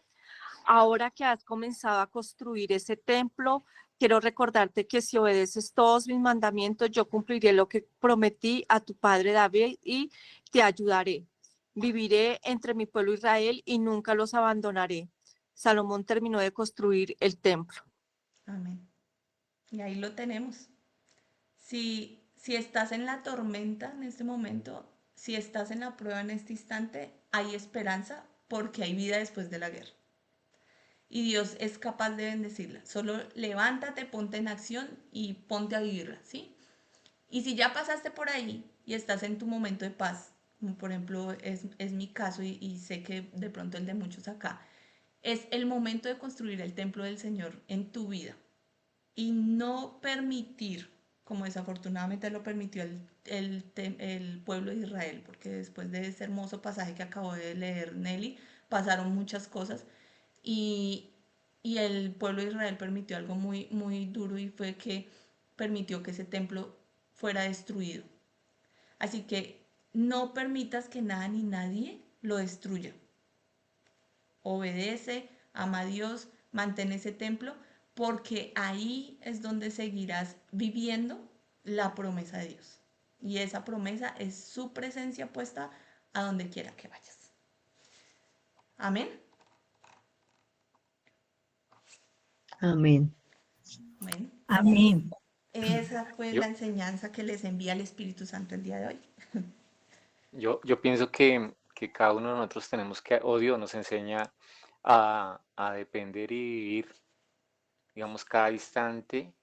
ahora que has comenzado a construir ese templo, quiero recordarte que si obedeces todos mis mandamientos, yo cumpliré lo que prometí a tu padre David y te ayudaré. Viviré entre mi pueblo Israel y nunca los abandonaré. Salomón terminó de construir el templo. Amén. Y ahí lo tenemos. Si estás en la tormenta en este momento, si estás en la prueba en este instante, hay esperanza porque hay vida después de la guerra. Y Dios es capaz de bendecirla. Solo levántate, ponte en acción y ponte a vivirla, ¿sí? Y si ya pasaste por ahí y estás en tu momento de paz, como por ejemplo es mi caso y sé que de pronto el de muchos acá, es el momento de construir el templo del Señor en tu vida y no permitir, como desafortunadamente lo permitió el pueblo de Israel, porque después de ese hermoso pasaje que acabo de leer Nelly, pasaron muchas cosas y, y el pueblo de Israel permitió algo muy, muy duro y fue que permitió que ese templo fuera destruido. Así que no permitas que nada ni nadie lo destruya. Obedece, ama a Dios, mantén ese templo, porque ahí es donde seguirás viviendo la promesa de Dios. Y esa promesa es su presencia puesta a donde quiera que vayas. Amén. Amén. Amén. Amén. Esa fue Yo, la enseñanza que les envía el Espíritu Santo el día de hoy. yo pienso que cada uno de nosotros tenemos que, o Dios nos enseña a depender y vivir, digamos, cada instante,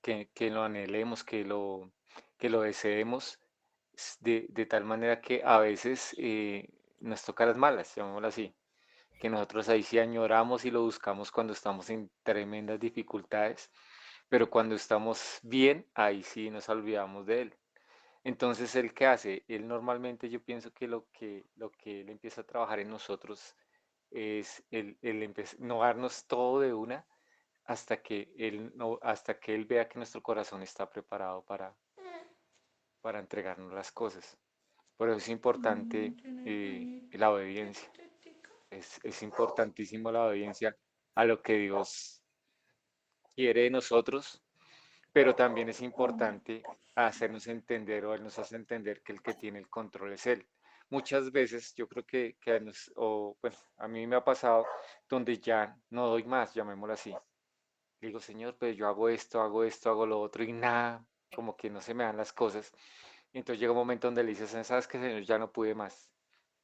que lo anhelemos, que lo deseemos, de tal manera que a veces nos toca las malas, llamémoslo así, que nosotros ahí sí añoramos y lo buscamos cuando estamos en tremendas dificultades, pero cuando estamos bien, ahí sí nos olvidamos de Él. Entonces, ¿él qué hace? Él normalmente yo pienso que lo que él empieza a trabajar en nosotros es no darnos todo de una hasta que él, no, hasta que él vea que nuestro corazón está preparado para entregarnos las cosas. Por eso es importante la obediencia. Es importantísimo la obediencia a lo que Dios quiere de nosotros, pero también es importante hacernos entender o él nos hace entender que el que tiene el control es él. Muchas veces yo creo que bueno, a mí me ha pasado donde ya no doy más, llamémoslo así. Le digo, Señor, pues yo hago esto, hago lo otro y nada, como que no se me dan las cosas. Y entonces llega un momento donde le dices, ¿sabes qué, Señor? Ya no pude más.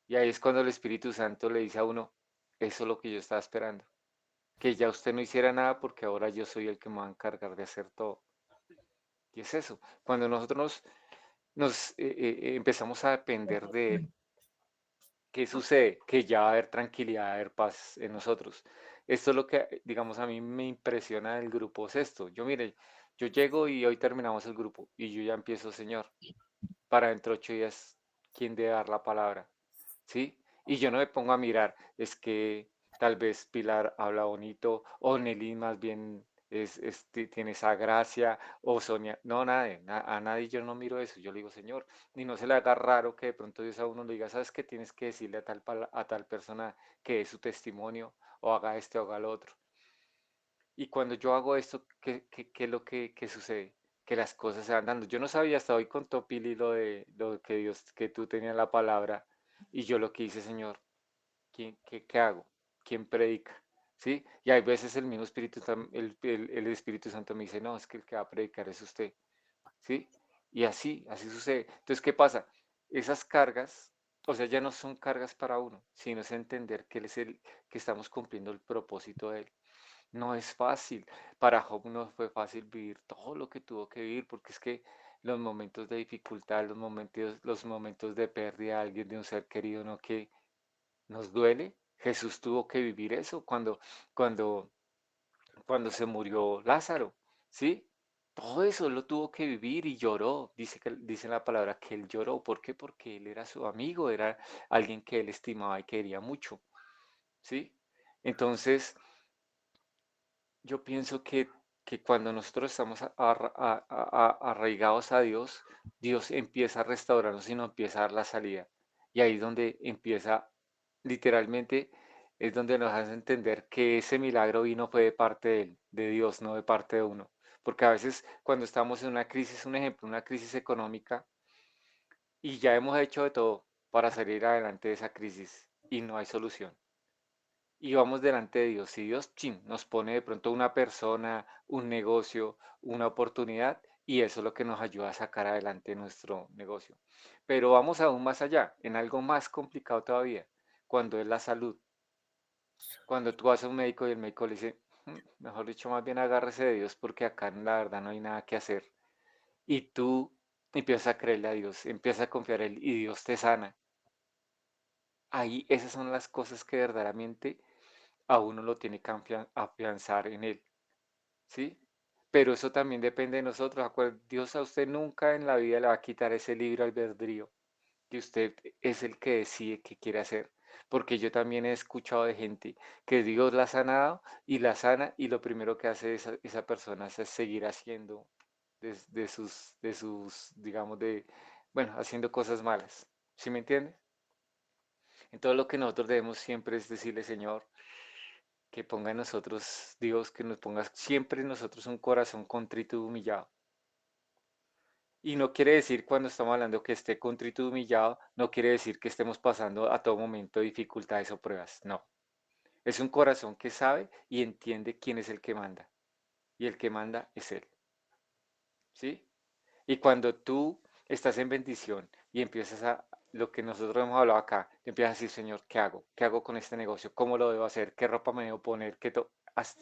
Y ahí es cuando el Espíritu Santo le dice a uno, eso es lo que yo estaba esperando. Que ya usted no hiciera nada porque ahora yo soy el que me va a encargar de hacer todo. Y es eso, cuando nosotros empezamos a depender de Él, ¿qué sucede? Que ya va a haber tranquilidad, va a haber paz en nosotros. Esto es lo que, digamos, a mí me impresiona del grupo, es esto. Yo, mire, yo llego y hoy terminamos el grupo y yo ya empiezo, Señor, para dentro de 8 días, ¿quién debe dar la palabra? ¿Sí? Y yo no me pongo a mirar, es que tal vez Pilar habla bonito, o Nelly más bien tiene esa gracia, o Sonia, no, a nadie yo no miro eso, yo le digo, Señor, y no se le haga raro que de pronto Dios a uno le diga, ¿sabes qué? Tienes que decirle a tal persona que es su testimonio, o haga este o haga lo otro. Y cuando yo hago esto, ¿qué es lo que sucede? Que las cosas se van dando. Yo no sabía, hasta hoy contó Pili lo que Dios, que tú tenías la palabra, y yo lo que hice, Señor, ¿qué hago? ¿Quién predica? ¿Sí? Y hay veces el mismo Espíritu, el Espíritu Santo me dice, no, es que el que va a predicar es usted. ¿Sí? Y así sucede. Entonces, ¿qué pasa? Esas cargas, o sea, ya no son cargas para uno, sino es entender que Él es el que estamos cumpliendo el propósito de Él. No es fácil. Para Job no fue fácil vivir todo lo que tuvo que vivir, porque es que los momentos de dificultad, los momentos de pérdida de alguien, de un ser querido, ¿no? Que nos duele. Jesús tuvo que vivir eso cuando, cuando se murió Lázaro, ¿sí? Todo eso lo tuvo que vivir y lloró. Dice la palabra que él lloró. ¿Por qué? Porque él era su amigo, era alguien que él estimaba y quería mucho, ¿sí? Entonces, yo pienso que cuando nosotros estamos arraigados a Dios, Dios empieza a restaurarnos y nos empieza a dar la salida. Y ahí es donde empieza, literalmente, es donde nos hace entender que ese milagro vino fue de parte de Él, de Dios, no de parte de uno. Porque a veces cuando estamos en una crisis, un ejemplo, una crisis económica, y ya hemos hecho de todo para salir adelante de esa crisis y no hay solución y vamos delante de Dios. Y Dios, chin, nos pone de pronto una persona, un negocio, una oportunidad, y eso es lo que nos ayuda a sacar adelante nuestro negocio. Pero vamos aún más allá, en algo más complicado todavía, cuando es la salud. Cuando tú vas a un médico y el médico le dice, mejor dicho, más bien agárrese de Dios porque acá la verdad no hay nada que hacer. Y tú empiezas a creerle a Dios, empiezas a confiar en Él y Dios te sana. Ahí esas son las cosas que verdaderamente a uno lo tiene que afianzar en él, ¿sí? Pero eso también depende de nosotros. Dios a usted nunca en la vida le va a quitar ese libre albedrío, que usted es el que decide qué quiere hacer. Porque yo también he escuchado de gente que Dios la ha sanado y la sana y lo primero que hace esa persona es seguir haciendo digamos, bueno, haciendo cosas malas. ¿Sí me entiende? Entonces lo que nosotros debemos siempre es decirle, Señor, que ponga en nosotros, Dios, que nos ponga siempre en nosotros un corazón contrito y humillado. Y no quiere decir cuando estamos hablando que esté contrito y humillado, no quiere decir que estemos pasando a todo momento dificultades o pruebas, no. Es un corazón que sabe y entiende quién es el que manda. Y el que manda es Él. ¿Sí? Y cuando tú estás en bendición y empiezas lo que nosotros hemos hablado acá, te empiezas a decir, Señor, ¿qué hago? ¿Qué hago con este negocio? ¿Cómo lo debo hacer? ¿Qué ropa me debo poner?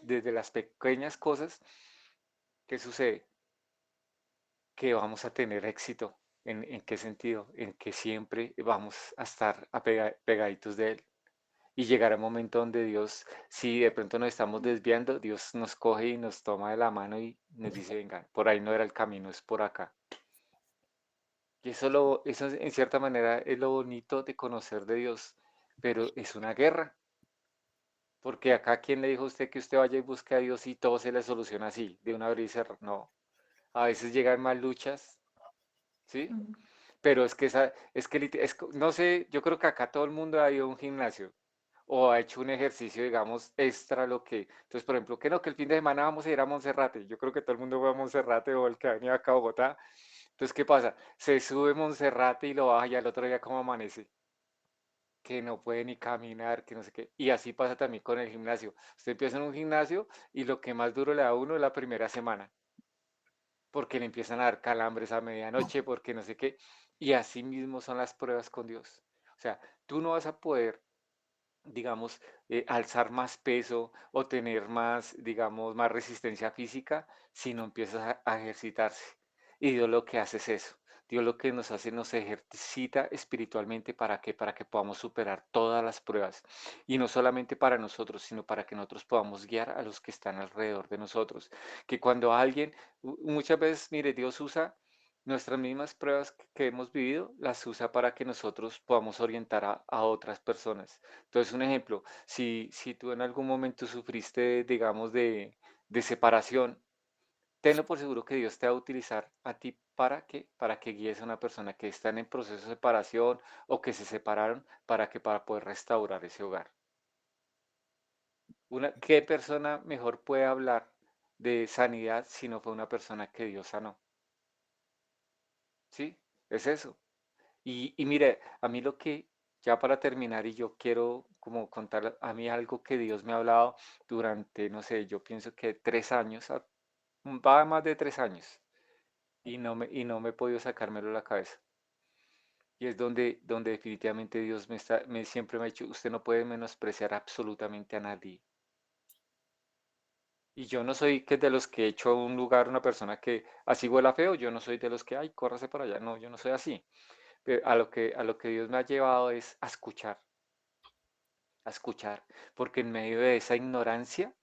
Desde las pequeñas cosas, ¿qué sucede? Que vamos a tener éxito. ¿En qué sentido? En que siempre vamos a estar pegaditos de Él. Y llegará un momento donde Dios, si de pronto nos estamos desviando, Dios nos coge y nos toma de la mano y nos dice, venga, por ahí no era el camino, es por acá. Y eso en cierta manera es lo bonito de conocer de Dios, pero es una guerra, porque acá ¿quién le dijo a usted que usted vaya y busque a Dios y todo se le soluciona así, de una vez y cerrar? No, a veces llegan más luchas, ¿sí? Mm. Pero es que no sé, yo creo que acá todo el mundo ha ido a un gimnasio o ha hecho un ejercicio, digamos, extra lo que, entonces, por ejemplo, que no, que el fin de semana vamos a ir a Monserrate, yo creo que todo el mundo va a Monserrate o el que ha venido acá a Bogotá, entonces, ¿qué pasa? Se sube Monserrate y lo baja y al otro día como amanece, que no puede ni caminar, que no sé qué, y así pasa también con el gimnasio, usted empieza en un gimnasio y lo que más duro le da a uno es la primera semana, porque le empiezan a dar calambres a medianoche, porque no sé qué, y así mismo son las pruebas con Dios. O sea, tú no vas a poder, digamos, alzar más peso o tener más, digamos, más resistencia física si no empiezas a ejercitarse. Y Dios lo que hace es eso. Dios lo que nos hace, nos ejercita espiritualmente para que, podamos superar todas las pruebas. Y no solamente para nosotros, sino para que nosotros podamos guiar a los que están alrededor de nosotros. Que cuando alguien, muchas veces, mire, Dios usa nuestras mismas pruebas que hemos vivido, las usa para que nosotros podamos orientar a otras personas. Entonces, un ejemplo, si tú en algún momento sufriste, digamos, de separación, tenlo por seguro que Dios te va a utilizar a ti para que guíes a una persona que está en proceso de separación o que se separaron para poder restaurar ese hogar. ¿Qué persona mejor puede hablar de sanidad si no fue una persona que Dios sanó? ¿Sí? Es eso. Y mire, a mí lo que, ya para terminar, y yo quiero como contar a mí algo que Dios me ha hablado durante, no sé, yo pienso que 3 años, va más de 3 años, y no me he podido sacármelo de la cabeza. Y es donde definitivamente Dios siempre me ha dicho, usted no puede menospreciar absolutamente a nadie. Y yo no soy que de los que echo a un lugar una persona que así huela feo, yo no soy de los que, ay, córrase para allá, no, yo no soy así. Pero a lo que Dios me ha llevado es a escuchar, porque en medio de esa ignorancia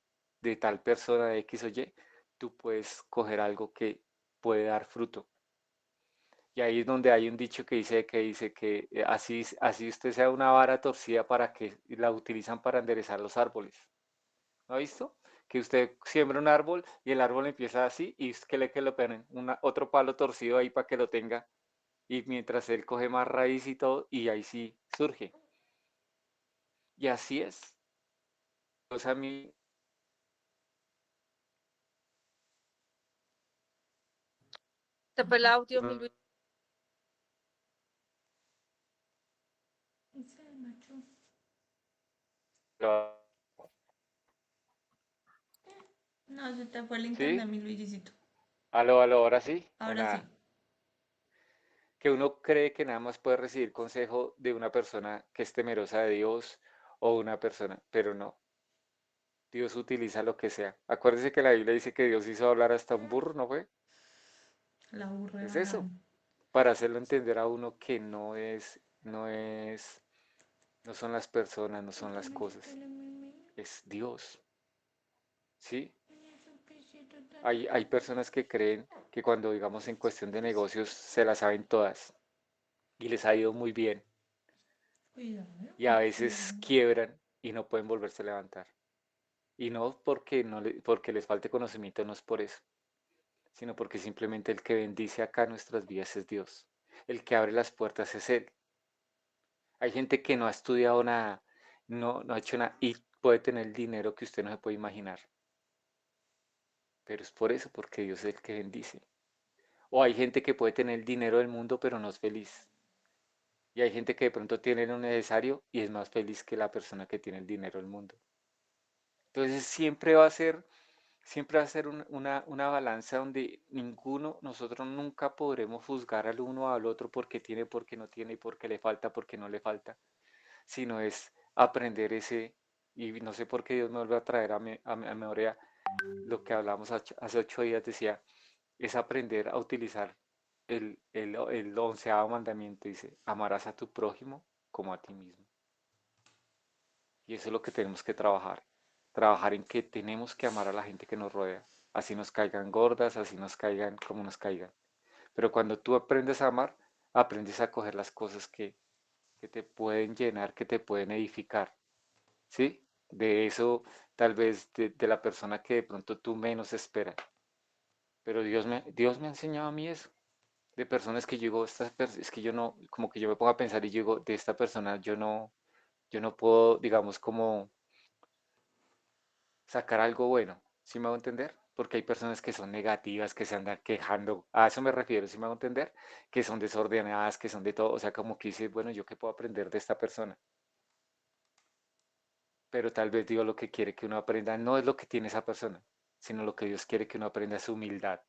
de tal persona de X o Y, tú puedes coger algo que puede dar fruto. Y ahí es donde hay un dicho que dice que así usted sea una vara torcida para que la utilizan para enderezar los árboles. ¿No ha visto? Que usted siembra un árbol y el árbol empieza así y es que le ponen otro palo torcido ahí para que lo tenga y mientras él coge más raíz y todo y ahí sí surge. Y así es. Pues a mí, Se fue el audio, mi Luis. Ese macho. No, se te fue el internet, ¿sí? mi Luisito. Aló, aló, ahora sí o Ahora sí. nada. Que uno cree que nada más puede recibir consejo de una persona que es temerosa de Dios o una persona, pero no. Dios utiliza lo que sea. Acuérdese que la Biblia dice que Dios hizo hablar hasta un burro, ¿no fue? La burra de Es eso, Balaam. para hacerlo entender a uno que no son las personas, no son las cosas, es Dios, ¿sí? Hay personas que creen que cuando, digamos, en cuestión de negocios se las saben todas y les ha ido muy bien Cuidado, y a cuidado. veces quiebran y no pueden volverse a levantar. Y no porque, porque les falte conocimiento, no es por eso, sino porque simplemente el que bendice acá nuestras vidas es Dios. El que abre las puertas es Él. Hay gente que no ha estudiado nada, no ha hecho nada y puede tener el dinero que usted no se puede imaginar. Pero es por eso, porque Dios es el que bendice. O hay gente que puede tener el dinero del mundo, pero no es feliz. Y hay gente que de pronto tiene lo necesario y es más feliz que la persona que tiene el dinero del mundo. Entonces siempre va a ser una balanza donde nosotros nunca podremos juzgar al uno al otro porque tiene, porque no tiene, porque le falta, porque no le falta, sino es aprender y no sé por qué Dios me vuelve a traer a memoria lo que hablamos hace 8 días, decía, es aprender a utilizar el 11.º mandamiento, dice, amarás a tu prójimo como a ti mismo. Y eso es lo que tenemos que trabajar en que tenemos que amar a la gente que nos rodea, así nos caigan gordas, así nos caigan como nos caigan. Pero cuando tú aprendes a amar, aprendes a coger las cosas que te pueden llenar, que te pueden edificar, ¿sí? De eso, tal vez de la persona que de pronto tú menos esperas. Pero Dios me ha enseñado a mí eso, de personas que yo digo, es que yo no, como que yo me pongo a pensar y yo digo, de esta persona yo no puedo, digamos, como sacar algo bueno, ¿sí me hago entender? Porque hay personas que son negativas, que se andan quejando, a eso me refiero, ¿sí me hago entender? Que son desordenadas, que son de todo, o sea, como que dice, bueno, ¿yo qué puedo aprender de esta persona? Pero tal vez digo lo que quiere que uno aprenda no es lo que tiene esa persona, sino lo que Dios quiere que uno aprenda es humildad,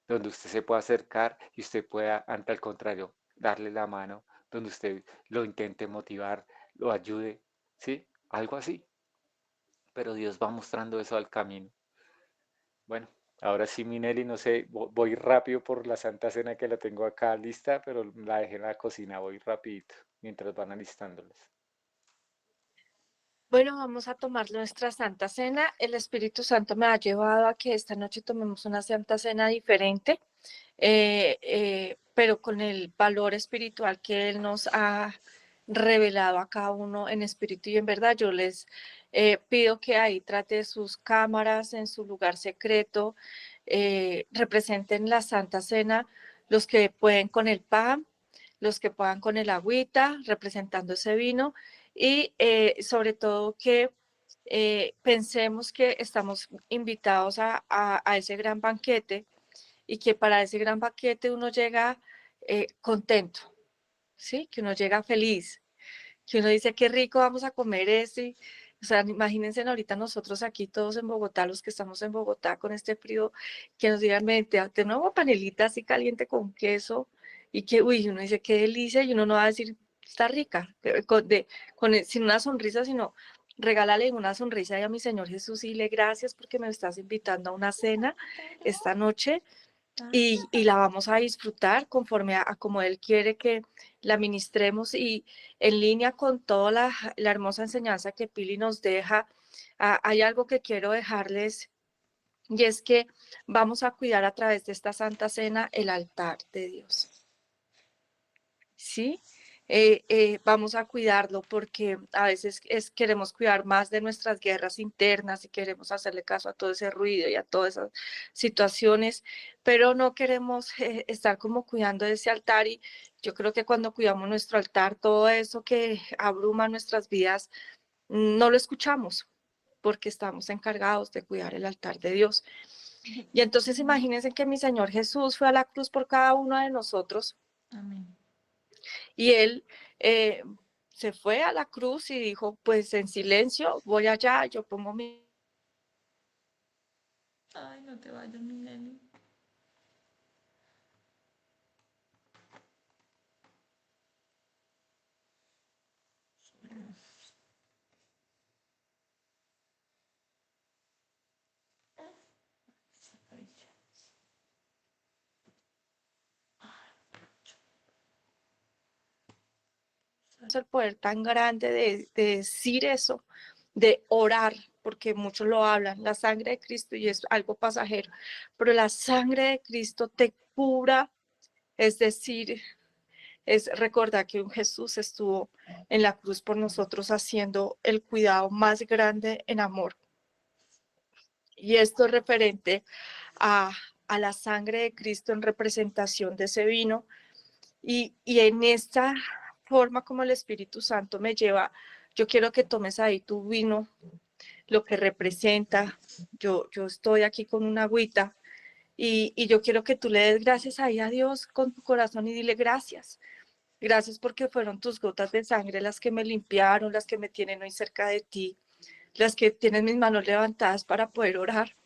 donde usted se pueda acercar y usted pueda, ante al contrario, darle la mano, donde usted lo intente motivar, lo ayude, ¿sí? Algo así. Pero Dios va mostrando eso al camino. Bueno, ahora sí, Minelli, no sé, voy rápido por la Santa Cena que la tengo acá lista, pero la dejé en la cocina, voy rapidito, mientras van alistándolas. Bueno, vamos a tomar nuestra Santa Cena. El Espíritu Santo me ha llevado a que esta noche tomemos una Santa Cena diferente, pero con el valor espiritual que Él nos ha revelado a cada uno en espíritu y en verdad. Yo les pido que ahí trate sus cámaras en su lugar secreto, representen la Santa Cena, los que pueden con el pan, los que puedan con el agüita, representando ese vino y sobre todo que pensemos que estamos invitados a ese gran banquete y que para ese gran banquete uno llega contento, ¿sí? Que uno llega feliz, que uno dice, qué rico, vamos a comer ese. O sea, imagínense ahorita nosotros aquí todos en Bogotá, los que estamos en Bogotá con este frío, que nos digan, de nuevo panelita así caliente con queso y que, uy, uno dice, qué delicia y uno no va a decir, está rica, sin una sonrisa, sino regálale una sonrisa y a mi Señor Jesús y le gracias porque me estás invitando a una cena esta noche y la vamos a disfrutar conforme a como Él quiere que la ministremos y en línea con toda la hermosa enseñanza que Pili nos deja. Hay algo que quiero dejarles Y es que vamos a cuidar a través de esta Santa Cena el altar de Dios. ¿Sí? Vamos a cuidarlo porque a veces queremos cuidar más de nuestras guerras internas y queremos hacerle caso a todo ese ruido y a todas esas situaciones, pero no queremos estar como cuidando de ese altar. Y yo creo que cuando cuidamos nuestro altar, todo eso que abruma nuestras vidas, no lo escuchamos porque estamos encargados de cuidar el altar de Dios. Y entonces imagínense que mi Señor Jesús fue a la cruz por cada uno de nosotros. Amén. Y él se fue a la cruz y dijo, pues en silencio, voy allá, yo pongo mi... Ay, no te vayas, mi nene. el poder tan grande de decir eso, de orar, porque muchos lo hablan, la sangre de Cristo y es algo pasajero, pero la sangre de Cristo te cura, es decir, es recordar que un Jesús estuvo en la cruz por nosotros haciendo el cuidado más grande en amor. Y esto es referente a la sangre de Cristo en representación de ese vino. Y en esta forma como el Espíritu Santo me lleva, yo quiero que tomes ahí tu vino, lo que representa. Yo estoy aquí con una agüita y yo quiero que tú le des gracias ahí a Dios con tu corazón y dile gracias. Gracias porque fueron tus gotas de sangre las que me limpiaron, las que me tienen hoy cerca de ti, las que tienen mis manos levantadas para poder orar.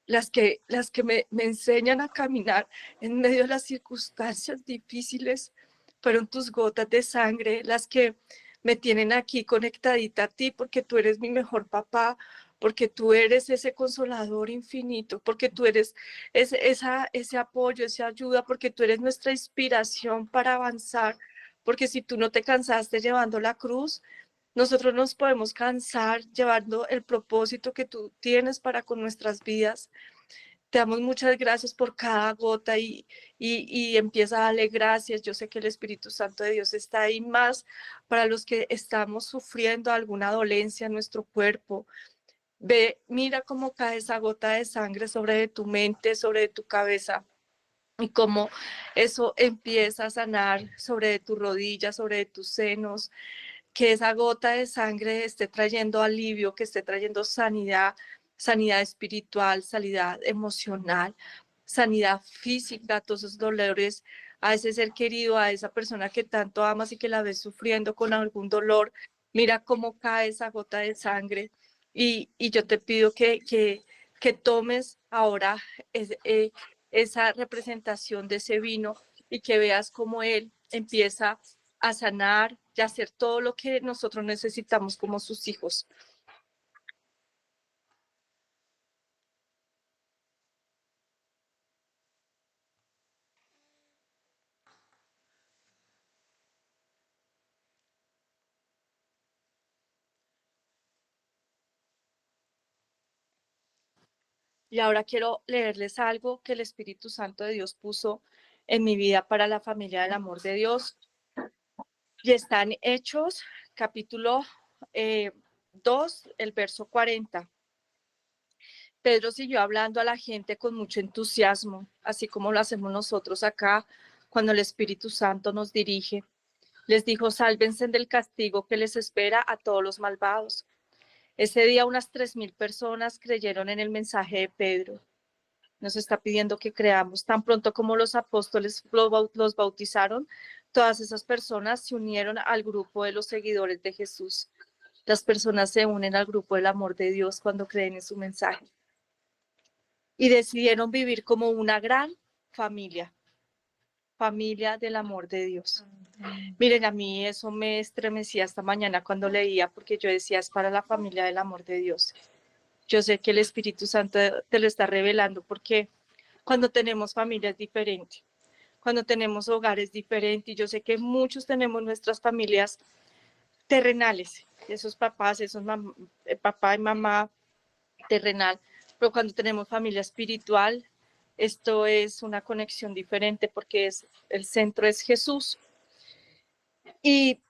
Las que me enseñan a caminar en medio de las circunstancias difíciles, fueron tus gotas de sangre, las que me tienen aquí conectadita a ti, porque tú eres mi mejor papá, porque tú eres ese consolador infinito, porque tú eres ese apoyo, esa ayuda, porque tú eres nuestra inspiración para avanzar, porque si tú no te cansaste llevando la cruz, nosotros nos podemos cansar llevando el propósito que tú tienes para con nuestras vidas. Te damos muchas gracias por cada gota y empieza a darle gracias. Yo sé que el Espíritu Santo de Dios está ahí más para los que estamos sufriendo alguna dolencia en nuestro cuerpo. Ve, mira cómo cae esa gota de sangre sobre tu mente, sobre tu cabeza. Y cómo eso empieza a sanar sobre tus rodillas, sobre tus senos, que esa gota de sangre esté trayendo alivio, que esté trayendo sanidad, sanidad espiritual, sanidad emocional, sanidad física, todos esos dolores a ese ser querido, a esa persona que tanto amas y que la ves sufriendo con algún dolor. Mira cómo cae esa gota de sangre y yo te pido que tomes ahora esa representación de ese vino y que veas cómo él empieza a sanar y a hacer todo lo que nosotros necesitamos como sus hijos. Y ahora quiero leerles algo que el Espíritu Santo de Dios puso en mi vida para la familia del amor de Dios. Y está en Hechos, capítulo 2, el verso 40. Pedro siguió hablando a la gente con mucho entusiasmo, así como lo hacemos nosotros acá cuando el Espíritu Santo nos dirige. Les dijo, sálvense del castigo que les espera a todos los malvados. Ese día unas 3,000 personas creyeron en el mensaje de Pedro. Nos está pidiendo que creamos. Tan pronto como los apóstoles los bautizaron, todas esas personas se unieron al grupo de los seguidores de Jesús. Las personas se unen al grupo del amor de Dios cuando creen en su mensaje. Y decidieron vivir como una gran familia, familia del amor de Dios. Miren, a mí eso me estremecía esta mañana cuando leía, porque yo decía, es para la familia del amor de Dios. Yo sé que el Espíritu Santo te lo está revelando, porque cuando tenemos familias diferentes, cuando tenemos hogares diferentes, yo sé que muchos tenemos nuestras familias terrenales, esos papás, papá y mamá terrenal, pero cuando tenemos familia espiritual, esto es una conexión diferente porque el centro es Jesús. Y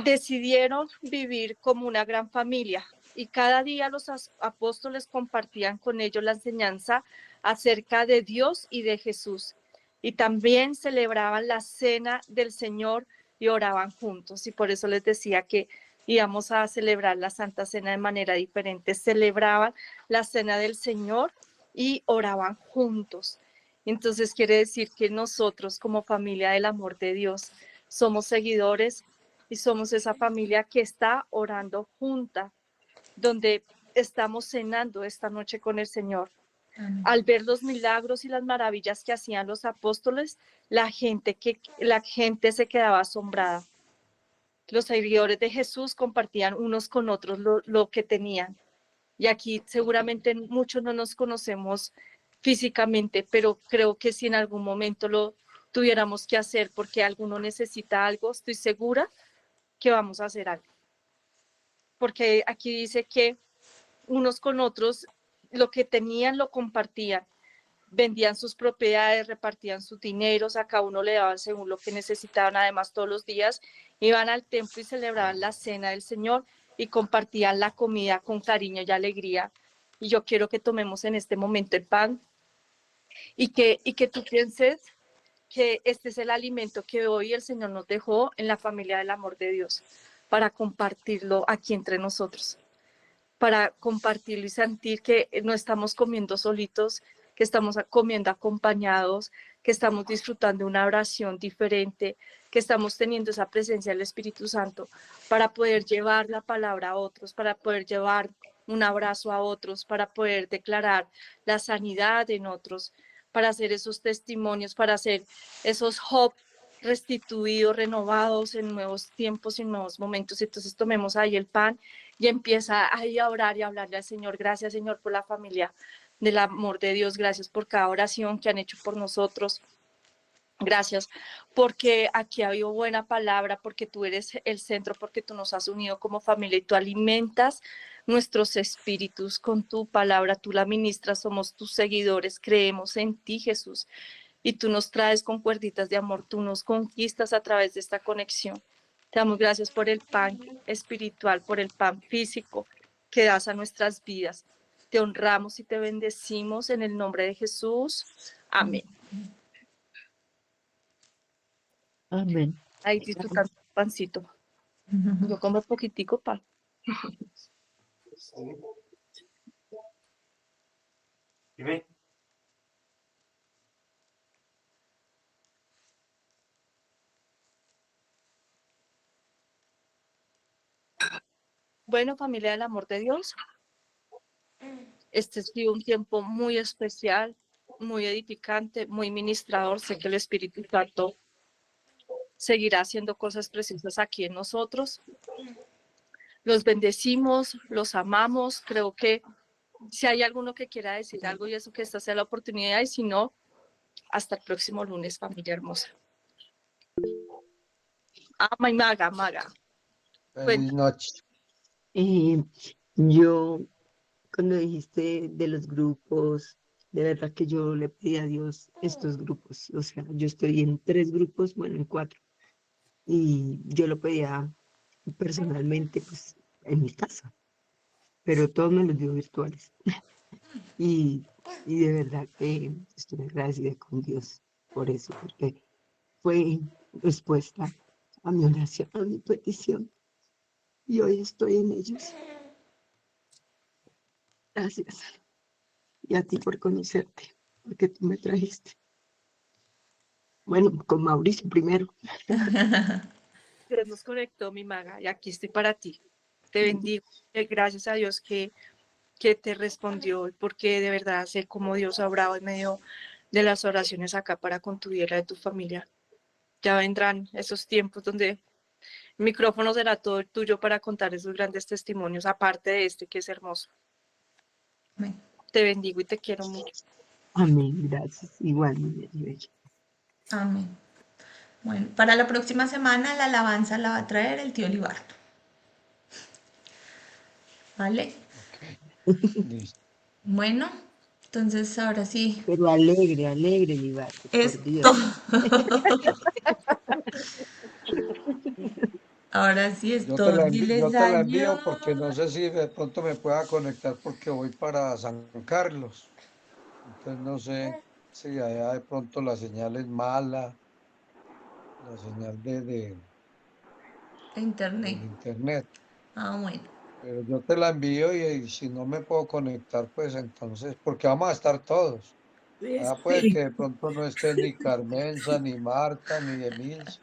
decidieron vivir como una gran familia y cada día los apóstoles compartían con ellos la enseñanza acerca de Dios y de Jesús. Y también celebraban la cena del Señor y oraban juntos. Y por eso les decía que íbamos a celebrar la Santa Cena de manera diferente. Celebraban la cena del Señor y oraban juntos. Entonces quiere decir que nosotros como familia del amor de Dios somos seguidores y somos esa familia que está orando junta, donde estamos cenando esta noche con el Señor. Amén. Al ver los milagros y las maravillas que hacían los apóstoles, la gente se quedaba asombrada. Los seguidores de Jesús compartían unos con otros lo que tenían. Y aquí seguramente muchos no nos conocemos físicamente, pero creo que si en algún momento lo tuviéramos que hacer porque alguno necesita algo, estoy segura que vamos a hacer algo. Porque aquí dice que unos con otros lo que tenían lo compartían, vendían sus propiedades, repartían sus dineros, a cada uno le daban según lo que necesitaban. Además, todos los días iban al templo y celebraban la cena del Señor y compartían la comida con cariño y alegría. Y yo quiero que tomemos en este momento el pan y que tú pienses que este es el alimento que hoy el Señor nos dejó en la familia del amor de Dios, para compartirlo aquí entre nosotros, para compartirlo y sentir que no estamos comiendo solitos, que estamos comiendo acompañados, que estamos disfrutando una oración diferente, que estamos teniendo esa presencia del Espíritu Santo para poder llevar la palabra a otros, para poder llevar un abrazo a otros, para poder declarar la sanidad en otros, para hacer esos testimonios, para hacer esos Job restituidos, renovados en nuevos tiempos y en nuevos momentos. Entonces tomemos ahí el pan y empieza ahí a orar y a hablarle al Señor. Gracias, Señor, por la familia del amor de Dios. Gracias por cada oración que han hecho por nosotros. Gracias porque aquí ha habido buena palabra, porque tú eres el centro, porque tú nos has unido como familia y tú alimentas nuestros espíritus con tu palabra. Tú la ministras, somos tus seguidores, creemos en ti, Jesús, y tú nos traes con cuerditas de amor, tú nos conquistas a través de esta conexión. Te damos gracias por el pan espiritual, por el pan físico que das a nuestras vidas. Te honramos y te bendecimos en el nombre de Jesús. Amén. Amén. Ahí disfrutando el pancito. Yo como poquitico pan. Dime. Bueno, familia del amor de Dios, este ha sido un tiempo muy especial, muy edificante, muy ministrador. Sé que el Espíritu Santo seguirá haciendo cosas preciosas aquí en nosotros. Los bendecimos, los amamos. Creo que si hay alguno que quiera decir algo y eso, que esta sea la oportunidad, y si no, hasta el próximo lunes, familia hermosa. Ama y maga. Feliz noche. Yo, cuando dijiste de los grupos, de verdad que yo le pedí a Dios estos grupos. O sea, yo estoy en 3 grupos, bueno, en 4. Y yo lo pedía personalmente, pues, en mi casa. Pero todos me los dio virtuales. Y de verdad que estoy agradecida con Dios por eso, porque fue respuesta a mi oración, a mi petición. Y hoy estoy en ellos. Gracias. Y a ti por conocerte, porque tú me trajiste. Bueno, con Mauricio primero. Dios nos conectó, mi maga, y aquí estoy para ti. Te bendigo. Gracias a Dios que te respondió, porque de verdad sé cómo Dios ha obrado en medio de las oraciones acá para con tu vida y la de tu familia. Ya vendrán esos tiempos donde el micrófono será todo tuyo para contar esos grandes testimonios, aparte de este que es hermoso. Amén. Te bendigo y te quiero mucho. Amén, gracias. Igual, mi bella. Amén. Bueno, para la próxima semana la alabanza la va a traer el tío Libardo. ¿Vale? Listo. Bueno, Entonces, ahora sí, Pero alegre, alegre, mi Barbie, por esto, Dios. ahora sí, esto, Yo diles te la adiós. envío porque no sé si de pronto me pueda conectar porque voy para San Carlos. Entonces no sé si allá de pronto la señal es mala, la señal Internet. del internet. Ah, bueno. Pero yo te la envío y si no me puedo conectar, pues entonces, porque vamos a estar todos. Allá puede Sí. que de pronto no esté ni Carmenza, ni Marta, ni Emilce.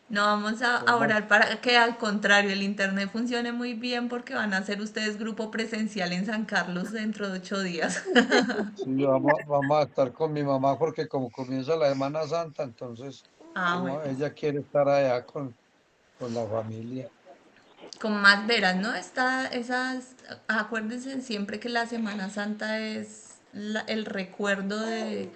No vamos a Vamos, orar para que al contrario el internet funcione muy bien porque van a hacer ustedes grupo presencial en San Carlos dentro de 8 días. sí, vamos a estar con mi mamá porque como comienza la Semana Santa, entonces Ah, bueno. ella quiere estar allá con la familia. Con más veras, ¿no? Acuérdense siempre que la Semana Santa es el recuerdo del,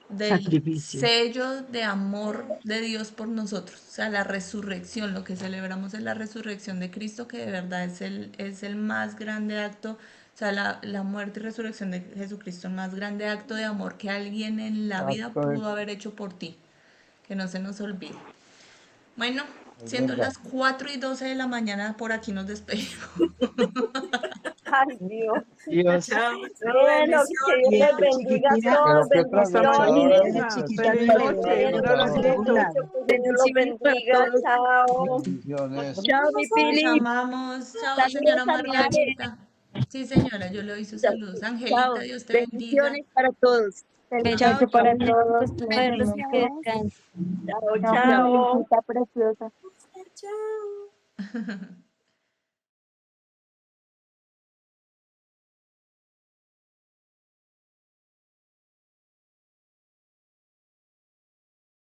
del Sacrificio. sello de amor de Dios por nosotros. O sea, la resurrección, lo que celebramos es la resurrección de Cristo, que de verdad es el más grande acto, o sea, la muerte y resurrección de Jesucristo, el más grande acto de amor que alguien en la vida Acto pudo haber hecho por ti. Que no se nos olvide. Bueno, es siendo verdad. las 4:12 de la mañana, por aquí nos despedimos. Ay, Dios. Dios. Chao, chao, Bueno, que Dios Y bendiciones. les esto, bendiga a chiquitina, Pero todos, qué Hasta bendiciones. y mañana. esta chiquita Feliz no le noche. Un dejes por ningún abracito. lado. Que el Señor los Bendiciones para bendiga, todos. chao. Bendiciones. Chao, mi Les Pili. amamos. Chao, Saludos señora a mi Ale. Margarita. Sí, señora, yo le doy sus saludos. Angelita, Chao. Dios te bendiga. Bendiciones para todos. Feliz Chao, noche para chao. todos. Espero Cuídense verlos que mucho. descansen. Chao, Chao, chao. Carmencita preciosa. Chao.